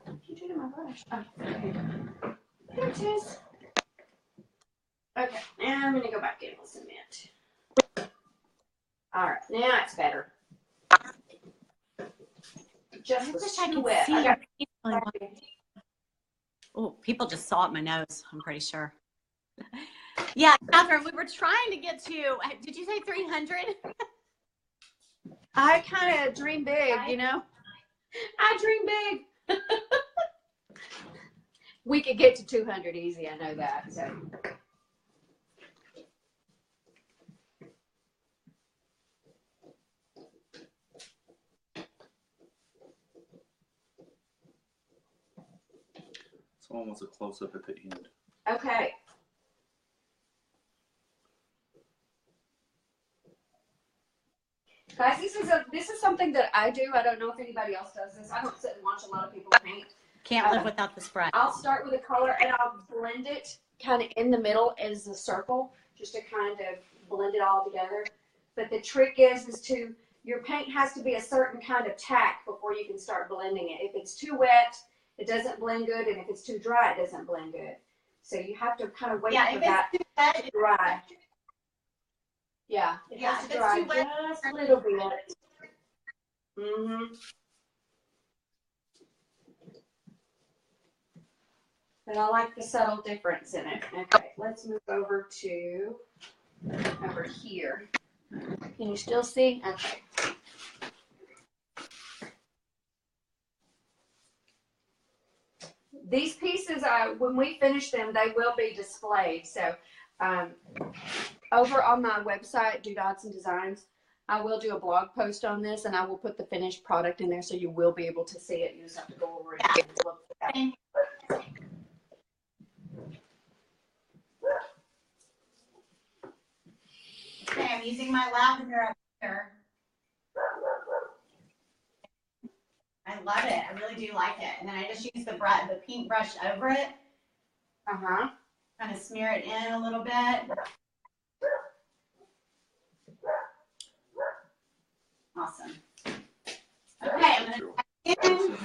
What did you do to my brush? Oh, okay. There it is. Okay, now I'm going to go back in with some mint. All right, now it's better. Just was too wet. Oh, people just saw it in my nose, I'm pretty sure. Yeah, Catherine, we were trying to get to, did you say 300? I kind of dream big, you know. I dream big. We could get to 200 easy, I know that. So. Someone wants a close-up at the end. Okay. Guys, this is something that I do. I don't know if anybody else does this. I don't sit and watch a lot of people paint. Can't live without the spread. I'll start with a color and I'll blend it kind of in the middle as a circle, just to kind of blend it all together. But the trick is to your paint has to be a certain kind of tack before you can start blending it. If it's too wet, it doesn't blend good, and if it's too dry, it doesn't blend good. So you have to kind of wait for that to dry. Yeah, it has to dry just a little bit. But I like the subtle difference in it. Okay, let's move over here. Can you still see? Okay. These pieces, when we finish them, they will be displayed. So over on my website, Doodads and Designs, I will do a blog post on this, and I will put the finished product in there, so you will be able to see it. You just have to go over it and look at it. Okay, I'm using my lavender up here. I love it. I really do like it. And then I just use the pink brush over it. Kind of smear it in a little bit. Awesome. Okay, I'm going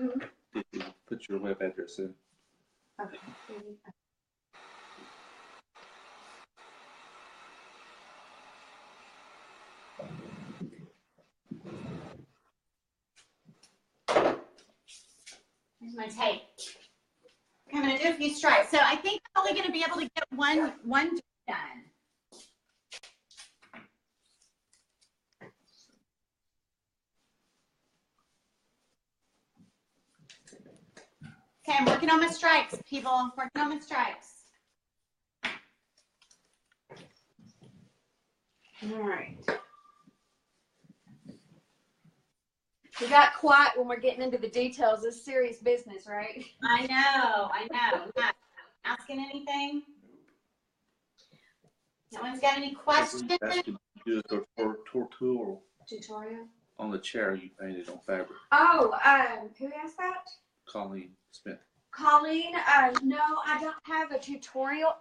to put your web address in. Okay. Here's my tape. Okay, I'm going to do a few stripes. So I think I'm only going to be able to get one done. Okay, I'm working on my stripes, people. I'm working on my stripes. All right. We got quiet when we're getting into the details. This is serious business, right? I know. Not asking anything? No one's got any questions? Do a Tutorial? on the chair you painted on fabric. Oh, who asked that? Colleen Smith. Colleen, no, I don't have a tutorial.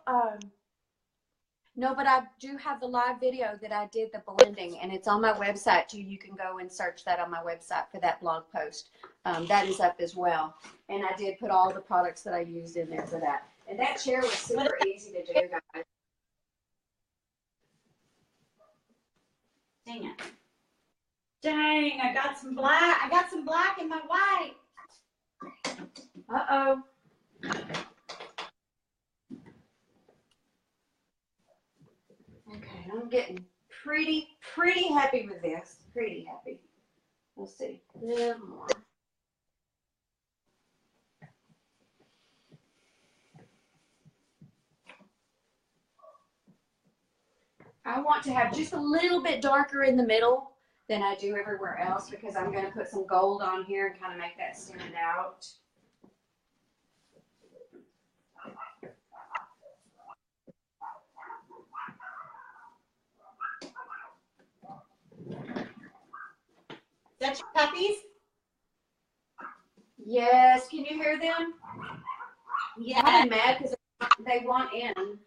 No, but I do have the live video that I did the blending, and it's on my website too. You can go and search that on my website for that blog post. That is up as well. And I did put all the products that I used in there for that. And that chair was super easy to do, guys. Dang it. Dang, I got some black. I got some black in my white. Uh-oh. Okay, I'm getting pretty happy with this. Pretty happy. We'll see. A little more. I want to have just a little bit darker in the middle than I do everywhere else, because I'm going to put some gold on here and kind of make that stand out. Is that your puppies? Yes. Can you hear them? Yeah. I'm mad because they want in.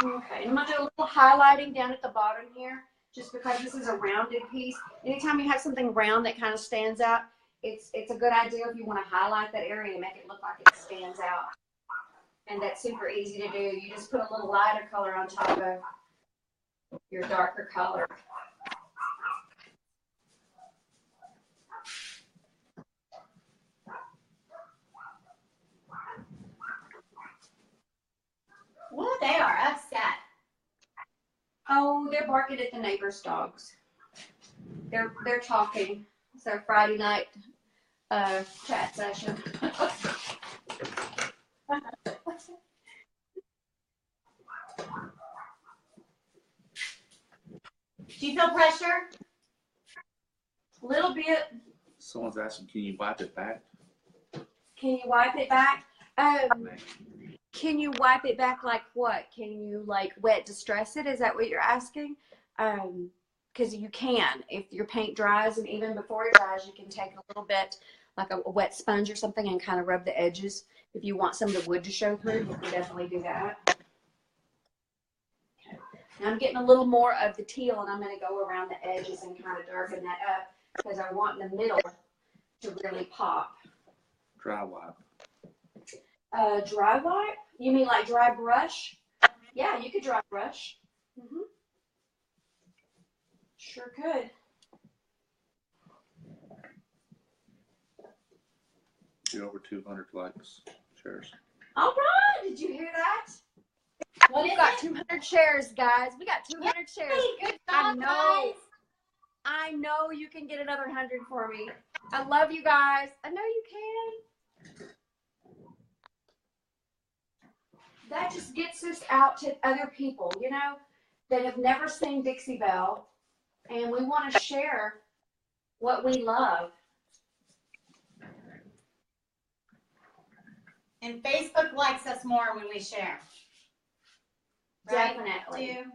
Okay, I'm going to do a little highlighting down at the bottom here, just because this is a rounded piece. Anytime you have something round that kind of stands out, it's a good idea if you want to highlight that area and make it look like it stands out. And that's super easy to do. You just put a little lighter color on top of your darker color. Well, they are upset. Oh, they're barking at the neighbor's dogs. They're talking. It's our Friday night chat session. Do you feel pressure? A little bit. Someone's asking, can you wipe it back? Can you wipe it back? Can you wipe it back like what? Can you like wet distress it? Is that what you're asking? Because you can. If your paint dries, and even before it dries, you can take a little bit, like a wet sponge or something, and kind of rub the edges. If you want some of the wood to show through, you can definitely do that. And I'm getting a little more of the teal, and I'm going to go around the edges and kind of darken that up because I want the middle to really pop. Dry wipe. Dry wipe? You mean like dry brush? Yeah, you could dry brush. Sure could. You're over 200 likes, shares. All right, did you hear that? We've got 200 shares, guys. We got 200 shares. Good I job, know. guys. I know you can get another 100 for me. I love you guys. I know you can. That just gets us out to other people, you know, that have never seen Dixie Belle, and we want to share what we love. And Facebook likes us more when we share. Right? Definitely. Do.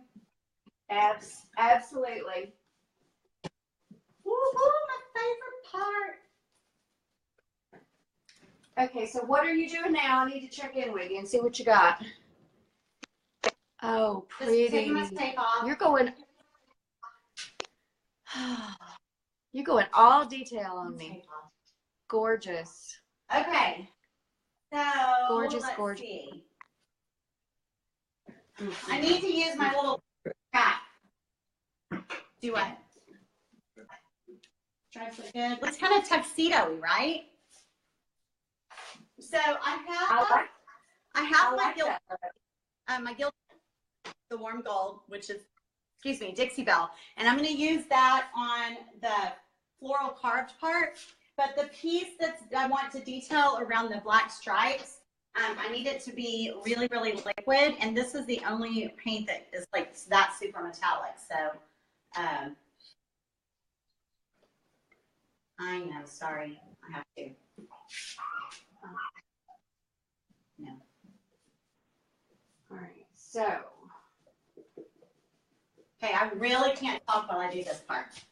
Absolutely. Woo-hoo, my favorite part. Okay, so what are you doing now? I need to check in with you and see what you got. Oh, Just pretty. taking my tape off. You're going all detail on me. Gorgeous. Okay. So Gorgeous, let's gorgeous. see. I need to use my little cap. Do what? Try to look good. Looks kind of tuxedo-y, right? So I have my gilt, my gilt, the warm gold, which is, excuse me, Dixie Belle, and I'm going to use that on the floral carved part. But the piece that I want to detail around the black stripes, I need it to be really, really liquid, and this is the only paint that is like that super metallic. So, I know, sorry, I have to. No. All right, so. Okay, I really can't talk while I do this part.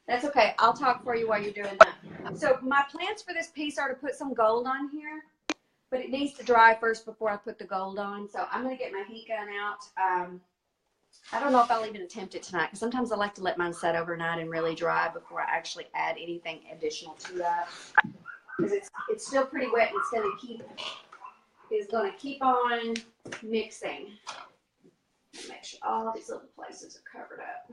That's okay. I'll talk for you while you're doing that. So my plans for this piece are to put some gold on here, but it needs to dry first before I put the gold on. So I'm going to get my heat gun out. I don't know if I'll even attempt it tonight, because sometimes I like to let mine set overnight and really dry before I actually add anything additional to that. Because it's still pretty wet, and it's going to keep on mixing. Make sure all these little places are covered up.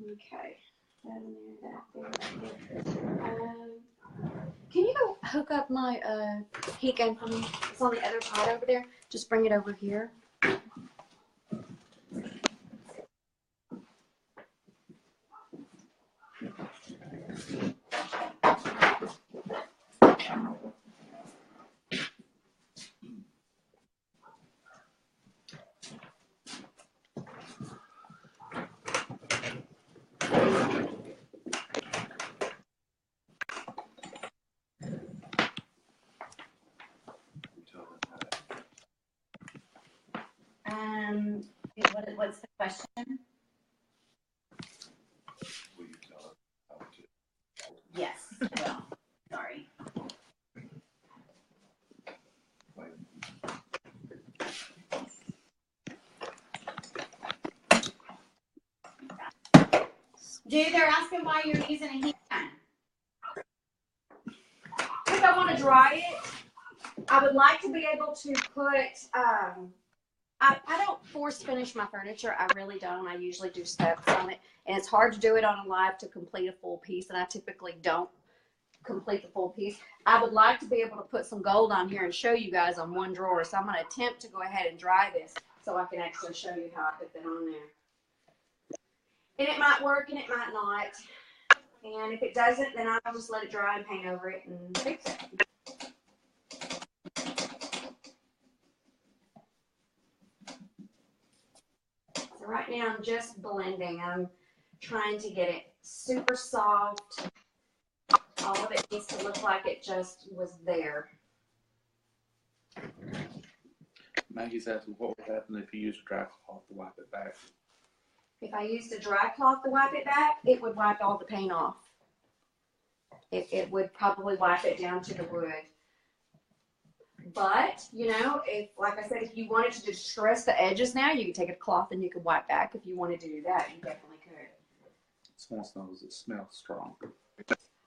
Okay, that in there, that there. Can you go hook up my heat gun for me? It's on the other side over there. Just bring it over here. What's the question? Will you tell us how to? Yes, I will. Sorry. Dude, they're asking why you're using a heat gun. Because I want to dry it. I would like to be able to put, I don't force finish my furniture. I really don't. I usually do steps on it. And it's hard to do it on a live to complete a full piece. And I typically don't complete the full piece. I would like to be able to put some gold on here and show you guys on one drawer. So I'm going to attempt to go ahead and dry this so I can actually show you how I put that on there. And it might work and it might not. And if it doesn't, then I'll just let it dry and paint over it and fix it. So right now I'm just blending. I'm trying to get it super soft. All of it needs to look like it just was there. Maggie's asking what would happen if you used a dry cloth to wipe it back. If I used a dry cloth to wipe it back, it would wipe all the paint off. It would probably wipe it down to the wood. But, you know, if, like I said, if you wanted to distress the edges now, you could take a cloth and you could wipe back. If you wanted to do that, you definitely could. Someone smells it smells strong.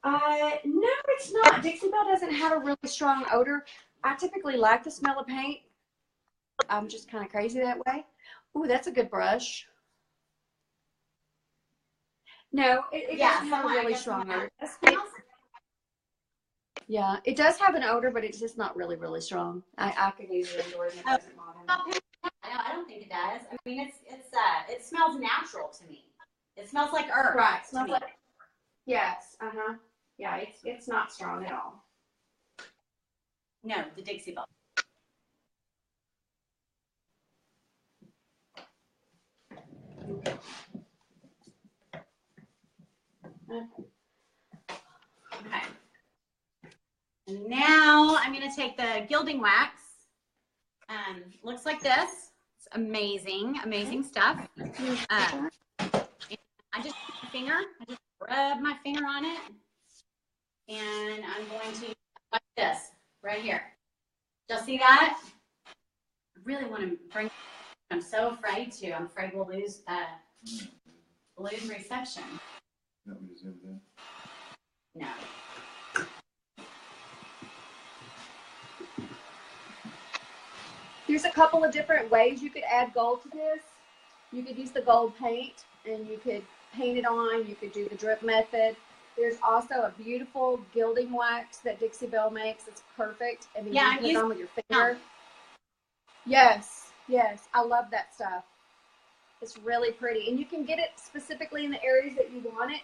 No, it's not. Dixie Belle doesn't have a really strong odor. I typically like the smell of paint. I'm just kind of crazy that way. Ooh, that's a good brush. No, it doesn't have a really strong odor. Yeah, it does have an odor, but it's just not really, really strong. I can use it indoors and it doesn't bother me. I don't think it does. I mean, it smells natural to me. It smells like earth. Right. It smells like, yes. Yeah, it's not strong at all. No, the Dixie Belle. Okay. And now I'm going to take the gilding wax. Looks like this. It's amazing, amazing stuff. I just rub my finger on it, and I'm going to use like this right here. Y'all see that? I really want to bring. I'm so afraid to. I'm afraid we'll lose reception. You want me to zoom it in? No. There's a couple of different ways you could add gold to this. You could use the gold paint and you could paint it on. You could do the drip method. There's also a beautiful gilding wax that Dixie Belle makes. It's perfect. And then you put it on with your finger. Yes, yes. I love that stuff. It's really pretty. And you can get it specifically in the areas that you want it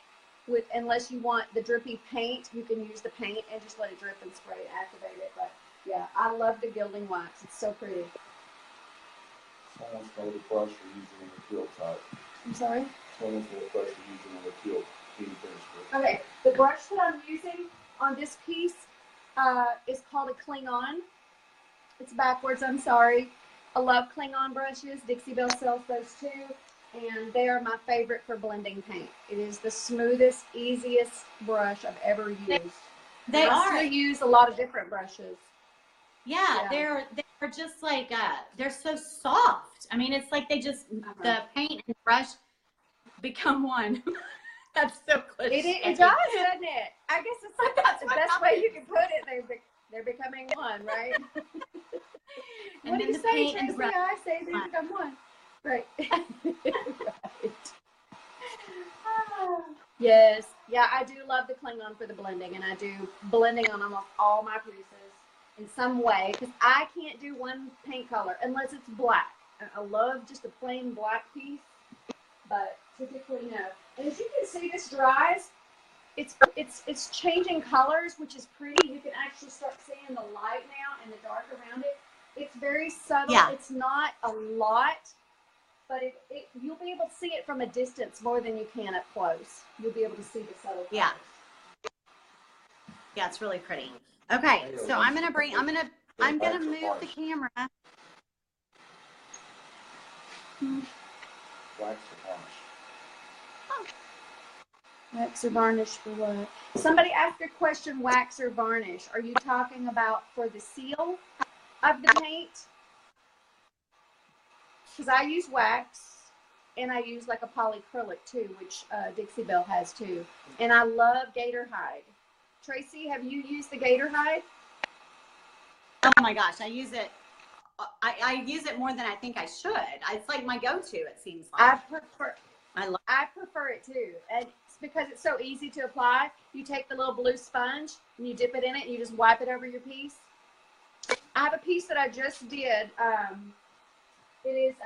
with, unless you want the drippy paint, you can use the paint and just let it drip and spray and activate it. But yeah, I love the gilding wax. It's so pretty. Someone stole the brush you're using on the teal side. I'm sorry? Someone stole the brush you're using on the teal finish with. Okay, the brush that I'm using on this piece is called a Klingon. It's backwards, I'm sorry. I love Klingon brushes. Dixie Belle sells those too, and they are my favorite for blending paint. It is the smoothest, easiest brush I've ever used. I still use a lot of different brushes. Yeah, they're just like they're so soft. I mean, it's like they just the paint and brush become one. That's so cliche. It does, doesn't it? I guess it's like that's the best way you can put it. They're becoming one, right? And what then do you the say, paint and Tracy? brush. I say they become one. Right. Right. Yes. Yeah, I do love the Klingon for the blending, and I do blending on almost all my pieces in some way, because I can't do one paint color unless it's black. I love just a plain black piece, but typically no. And as you can see, this dries. It's changing colors, which is pretty. You can actually start seeing the light now and the dark around it. It's very subtle. Yeah. It's not a lot, but you'll be able to see it from a distance more than you can up close. You'll be able to see the subtle colors. Yeah. Yeah, it's really pretty. Okay, so I'm gonna move the camera. Wax or varnish. Wax or varnish for what? Somebody asked a question, wax or varnish. Are you talking about for the seal of the paint? Because I use wax, and I use like a polyacrylic too, which Dixie Belle has too. And I love gator hide. Tracy, have you used the gator hide? Oh my gosh, I use it. I use it more than I think I should. It's like my go-to. It seems like. I prefer it too, and it's because it's so easy to apply. You take the little blue sponge and you dip it in it, and you just wipe it over your piece. I have a piece that I just did. It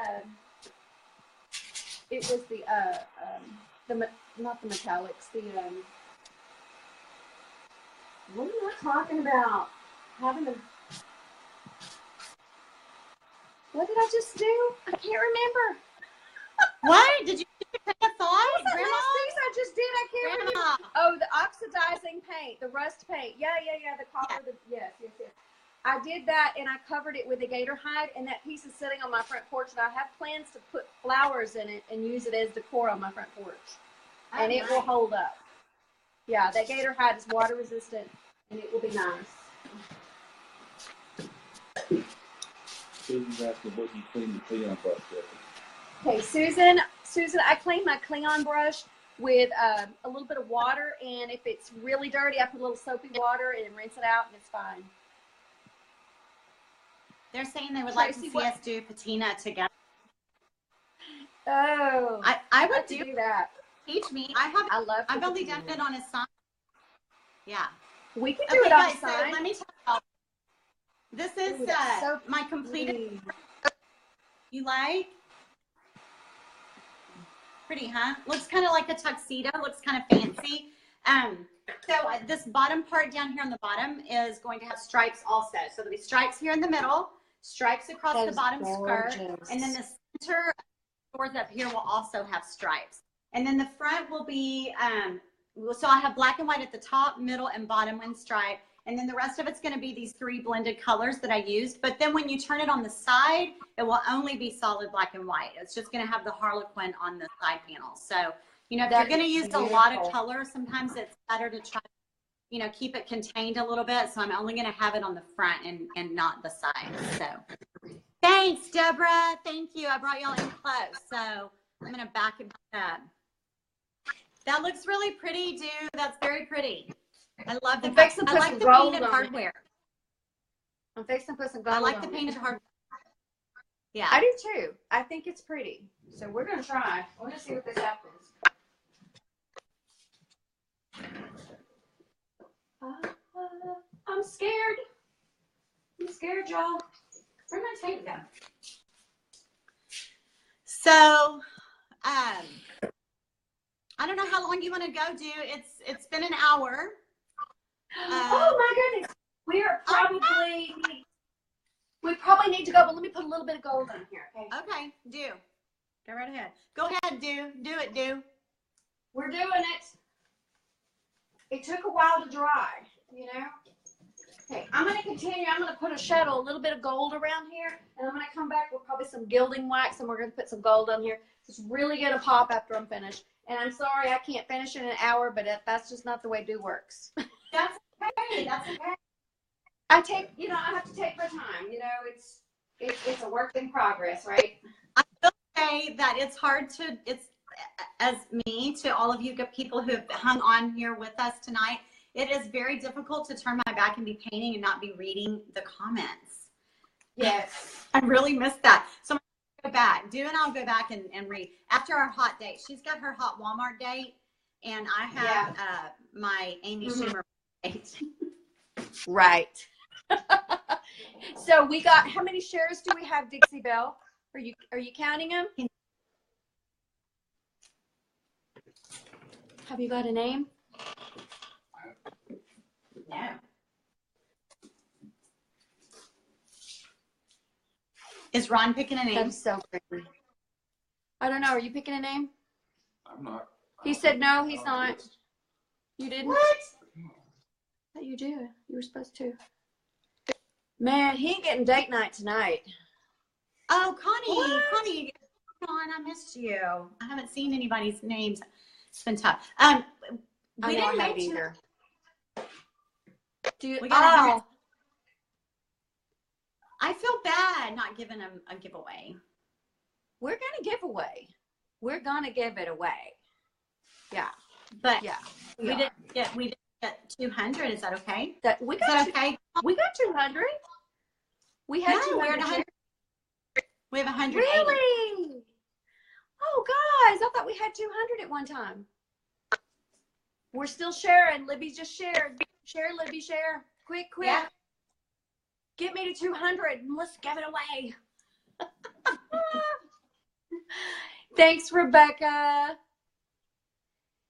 was not the metallics. What am I talking about? What did I just do? I can't remember. What did you take a thought? What was that last piece I just did? I can't remember. Oh, the oxidizing paint, the rust paint. Yeah, the copper. Yeah. Yes. I did that, and I covered it with a gator hide, and that piece is sitting on my front porch, and I have plans to put flowers in it and use it as decor on my front porch. Oh, and it will hold up. Yeah, that gator hide is water resistant, and it will be nice. Susan's asking what you clean the Cleon brush with. Okay, Susan, I clean my Cleon brush with a little bit of water, and if it's really dirty, I put a little soapy water and rinse it out, and it's fine. They're saying they would like to Tracy, see us do patina together. Oh, I would do that. Teach me. I've only done it on a sign. Yeah. We can do it on a guys, sign. So let me tell you. This is so my completed. You like? Pretty, huh? Looks kind of like a tuxedo. Looks kind of fancy. So this bottom part down here on the bottom is going to have stripes also. So there'll be stripes here in the middle, stripes across the bottom skirt, and then the center doors up here will also have stripes. And then the front will be, so I have black and white at the top, middle, and bottom one stripe. And then the rest of it's going to be these 3 blended colors that I used. But then when you turn it on the side, it will only be solid black and white. It's just going to have the Harlequin on the side panel. So, you know, if you're going to use a lot of color, sometimes it's better to try, you know, keep it contained a little bit. So I'm only going to have it on the front and not the side. So thanks, Deborah. Thank you. I brought y'all in close. So I'm going to back it up. That looks really pretty, dude. That's very pretty. I love the painted hardware. I'm fixing to put some gold. I like the painted hardware. Yeah. I do too. I think it's pretty. So we're going to try. We're going to see what this happens. I'm scared. I'm scared, y'all. Where'd my tape go? So, I don't know how long you want to go, dude. It's been an hour. Oh my goodness. We probably need to go, but let me put a little bit of gold on here. Okay, do. Go right ahead. Go ahead, do. Do it, do. We're doing it. It took a while to dry, you know. Okay, I'm going to continue. I'm going to put a little bit of gold around here, and I'm going to come back with probably some gilding wax, and we're going to put some gold on here. It's really going to pop after I'm finished. And I'm sorry I can't finish in an hour, but that's just not the way do works. That's okay. That's okay. I have to take my time. You know, it's a work in progress, right? I will say that it's hard to, as me, to all of you good people who have hung on here with us tonight, it is very difficult to turn my back and be painting and not be reading the comments. Yes. I really missed that. So I'm going to go back. I'll go back and read. After our hot date, she's got her hot Walmart date, and I have my Amy Schumer date. Right. So we got, how many shares do we have, Dixie Belle? Are you counting them? Have you got a name? No. Is Ron picking a name? That's so pretty. I don't know. Are you picking a name? I'm not. He said no, he's not. You didn't? What? I thought you did. You were supposed to. Man, he ain't getting date night tonight. Oh, Connie, come on, I missed you. I haven't seen anybody's names. It's been tough. We didn't have make either. I feel bad not giving them a giveaway. We're gonna give away. We're gonna give it away. Yeah, but yeah, we didn't get 200. Is that okay? We got 200. We had 200. We have 180. Really? Oh, guys, I thought we had 200 at one time. We're still sharing. Libby just shared. Share, Libby, share. Quick. Yeah. Get me to 200 and let's give it away. Thanks, Rebecca.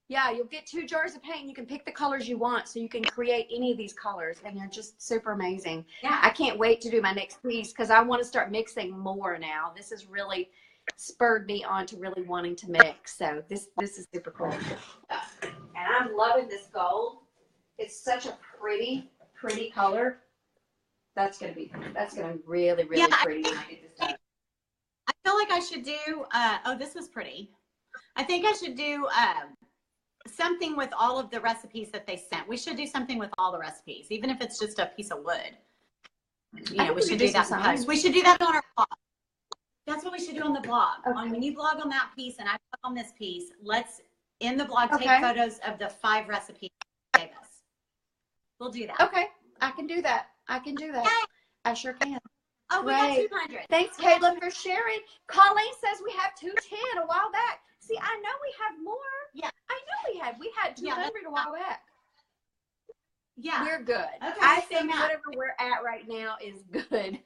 Yeah, you'll get 2 jars of paint. You can pick the colors you want, so you can create any of these colors, and they're just super amazing. Yeah, I can't wait to do my next piece because I want to start mixing more now. This has really spurred me on to really wanting to mix. So this is super cool. And I'm loving this gold. It's such a pretty color. That's gonna be really pretty when I get this done. I feel like I should do. This was pretty. I think I should do something with all of the recipes that they sent. We should do something with all the recipes, even if it's just a piece of wood. we should do that in post. We should do that on our blog. That's what we should do on the blog. Okay. When you blog on that piece and I blog on this piece, let's in the blog take photos of the 5 recipes you gave us. We'll do that. Okay, I can do that. Okay. I sure can. Oh, we got 200. Thanks, Caitlin, for sharing. Colleen says we have 210 a while back. See, I know we have more. Yeah. I know we had. We had 200 a while back. Yeah. We're good. Okay, I think whatever we're at right now is good.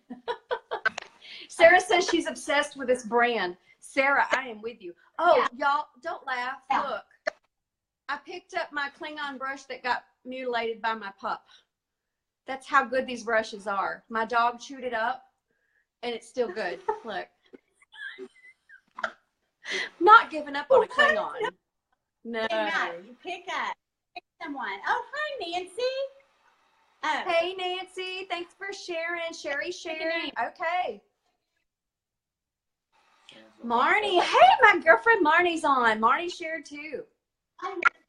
Sarah says she's obsessed with this brand. Sarah, I am with you. Oh, y'all, don't laugh. Yeah. Look, I picked up my Klingon brush that got mutilated by my pup. That's how good these brushes are. My dog chewed it up, and it's still good. Look. Not giving up on a Klingon. No. Hey, Matt, you pick someone. Oh, hi, Nancy. Hey, Nancy. Thanks for sharing. Sherry sharing. Okay. Marnie. Hey, my girlfriend Marnie's on. Marnie shared too.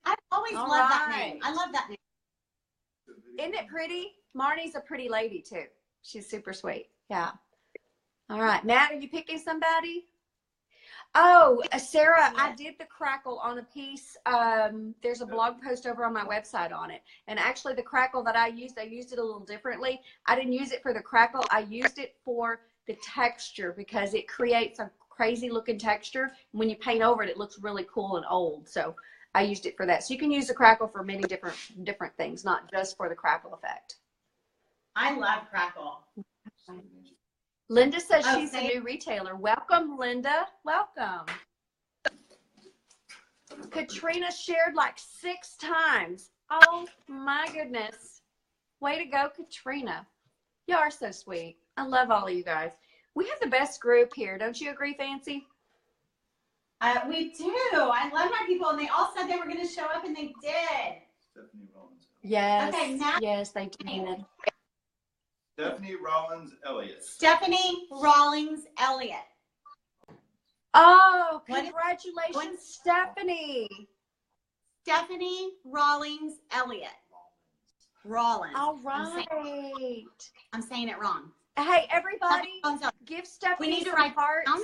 I've always loved that name. I love that name. Isn't it pretty? Marnie's a pretty lady too. She's super sweet. Yeah. All right. Matt, are you picking somebody? Oh, Sarah, I did the crackle on a piece. There's a blog post over on my website on it. And actually the crackle that I used it a little differently. I didn't use it for the crackle. I used it for the texture because it creates a crazy looking texture. When you paint over it, it looks really cool and old. So I used it for that. So you can use the crackle for many different things, not just for the crackle effect. I love crackle. Linda says she's a new retailer. Welcome, Linda. Welcome. Katrina shared like 6 times. Oh my goodness. Way to go, Katrina. You are so sweet. I love all of you guys. We have the best group here. Don't you agree, Fancy? We do. I love my people, and they all said they were going to show up, and they did. Stephanie Rollins. Yes. Okay, now yes, they did. Stephanie Rollins Elliott. Stephanie Rawlings Elliott. Oh, congratulations, Stephanie. Stephanie Rawlings Elliott. Rawlins. All right. I'm saying it wrong. Hey, everybody, Stephanie, give Stephanie we need to some write hearts. down.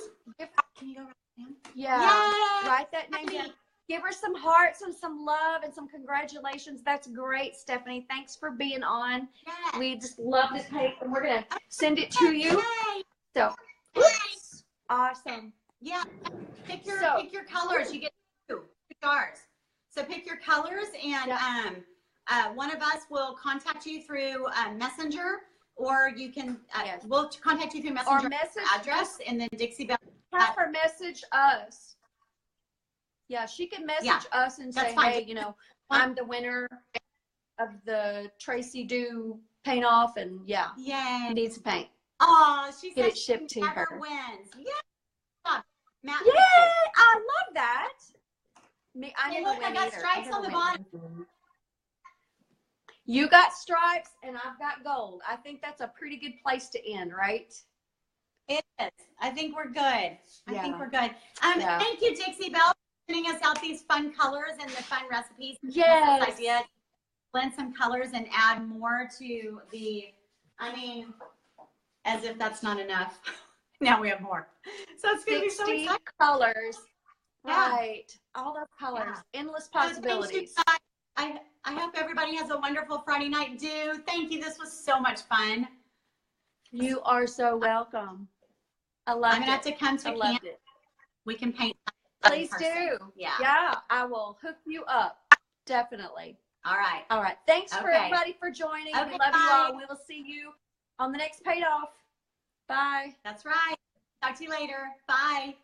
Can you go write it down? Yeah. Yay! Write that name down. Give her some hearts and some love and some congratulations. That's great, Stephanie. Thanks for being on. Yes. We just love this page, and we're going to send it to you. Yay! So, oops. Awesome. Yeah. Pick your colors. You get 2 stars. So pick your colors, and one of us will contact you through Messenger, or you can we'll contact you through Messenger or message address, and then Dixie Belle. Have her message us. Yeah, she can message us and say, hey, you know, I'm the winner of the Tracy Dew paint off, and Yay. Needs paint. Oh, she Get says it shipped she to never her. wins. Yeah. Matt. Yay! I love that. Me, I never win I got either. stripes on the bottom. You got stripes and I've got gold. I think that's a pretty good place to end, right? It is. I think we're good. I think we're good. Yeah. Thank you, Dixie Belle, for sending us out these fun colors and the fun recipes. Yes. This idea to blend some colors and add more to the, as if that's not enough. Now we have more. So it's going to be so 60 exciting. colors. Yeah. Right. All those colors. Endless possibilities. I hope everybody has a wonderful Friday night. Thank you. This was so much fun. You are so welcome. I love it. I'm going to have to come to camp. We can paint. Please do. Yeah. Yeah. I will hook you up. Definitely. All right. All right. Thanks for everybody for joining. Okay, we love you bye. all. We will see you on the next paid off. Bye. That's right. Talk to you later. Bye.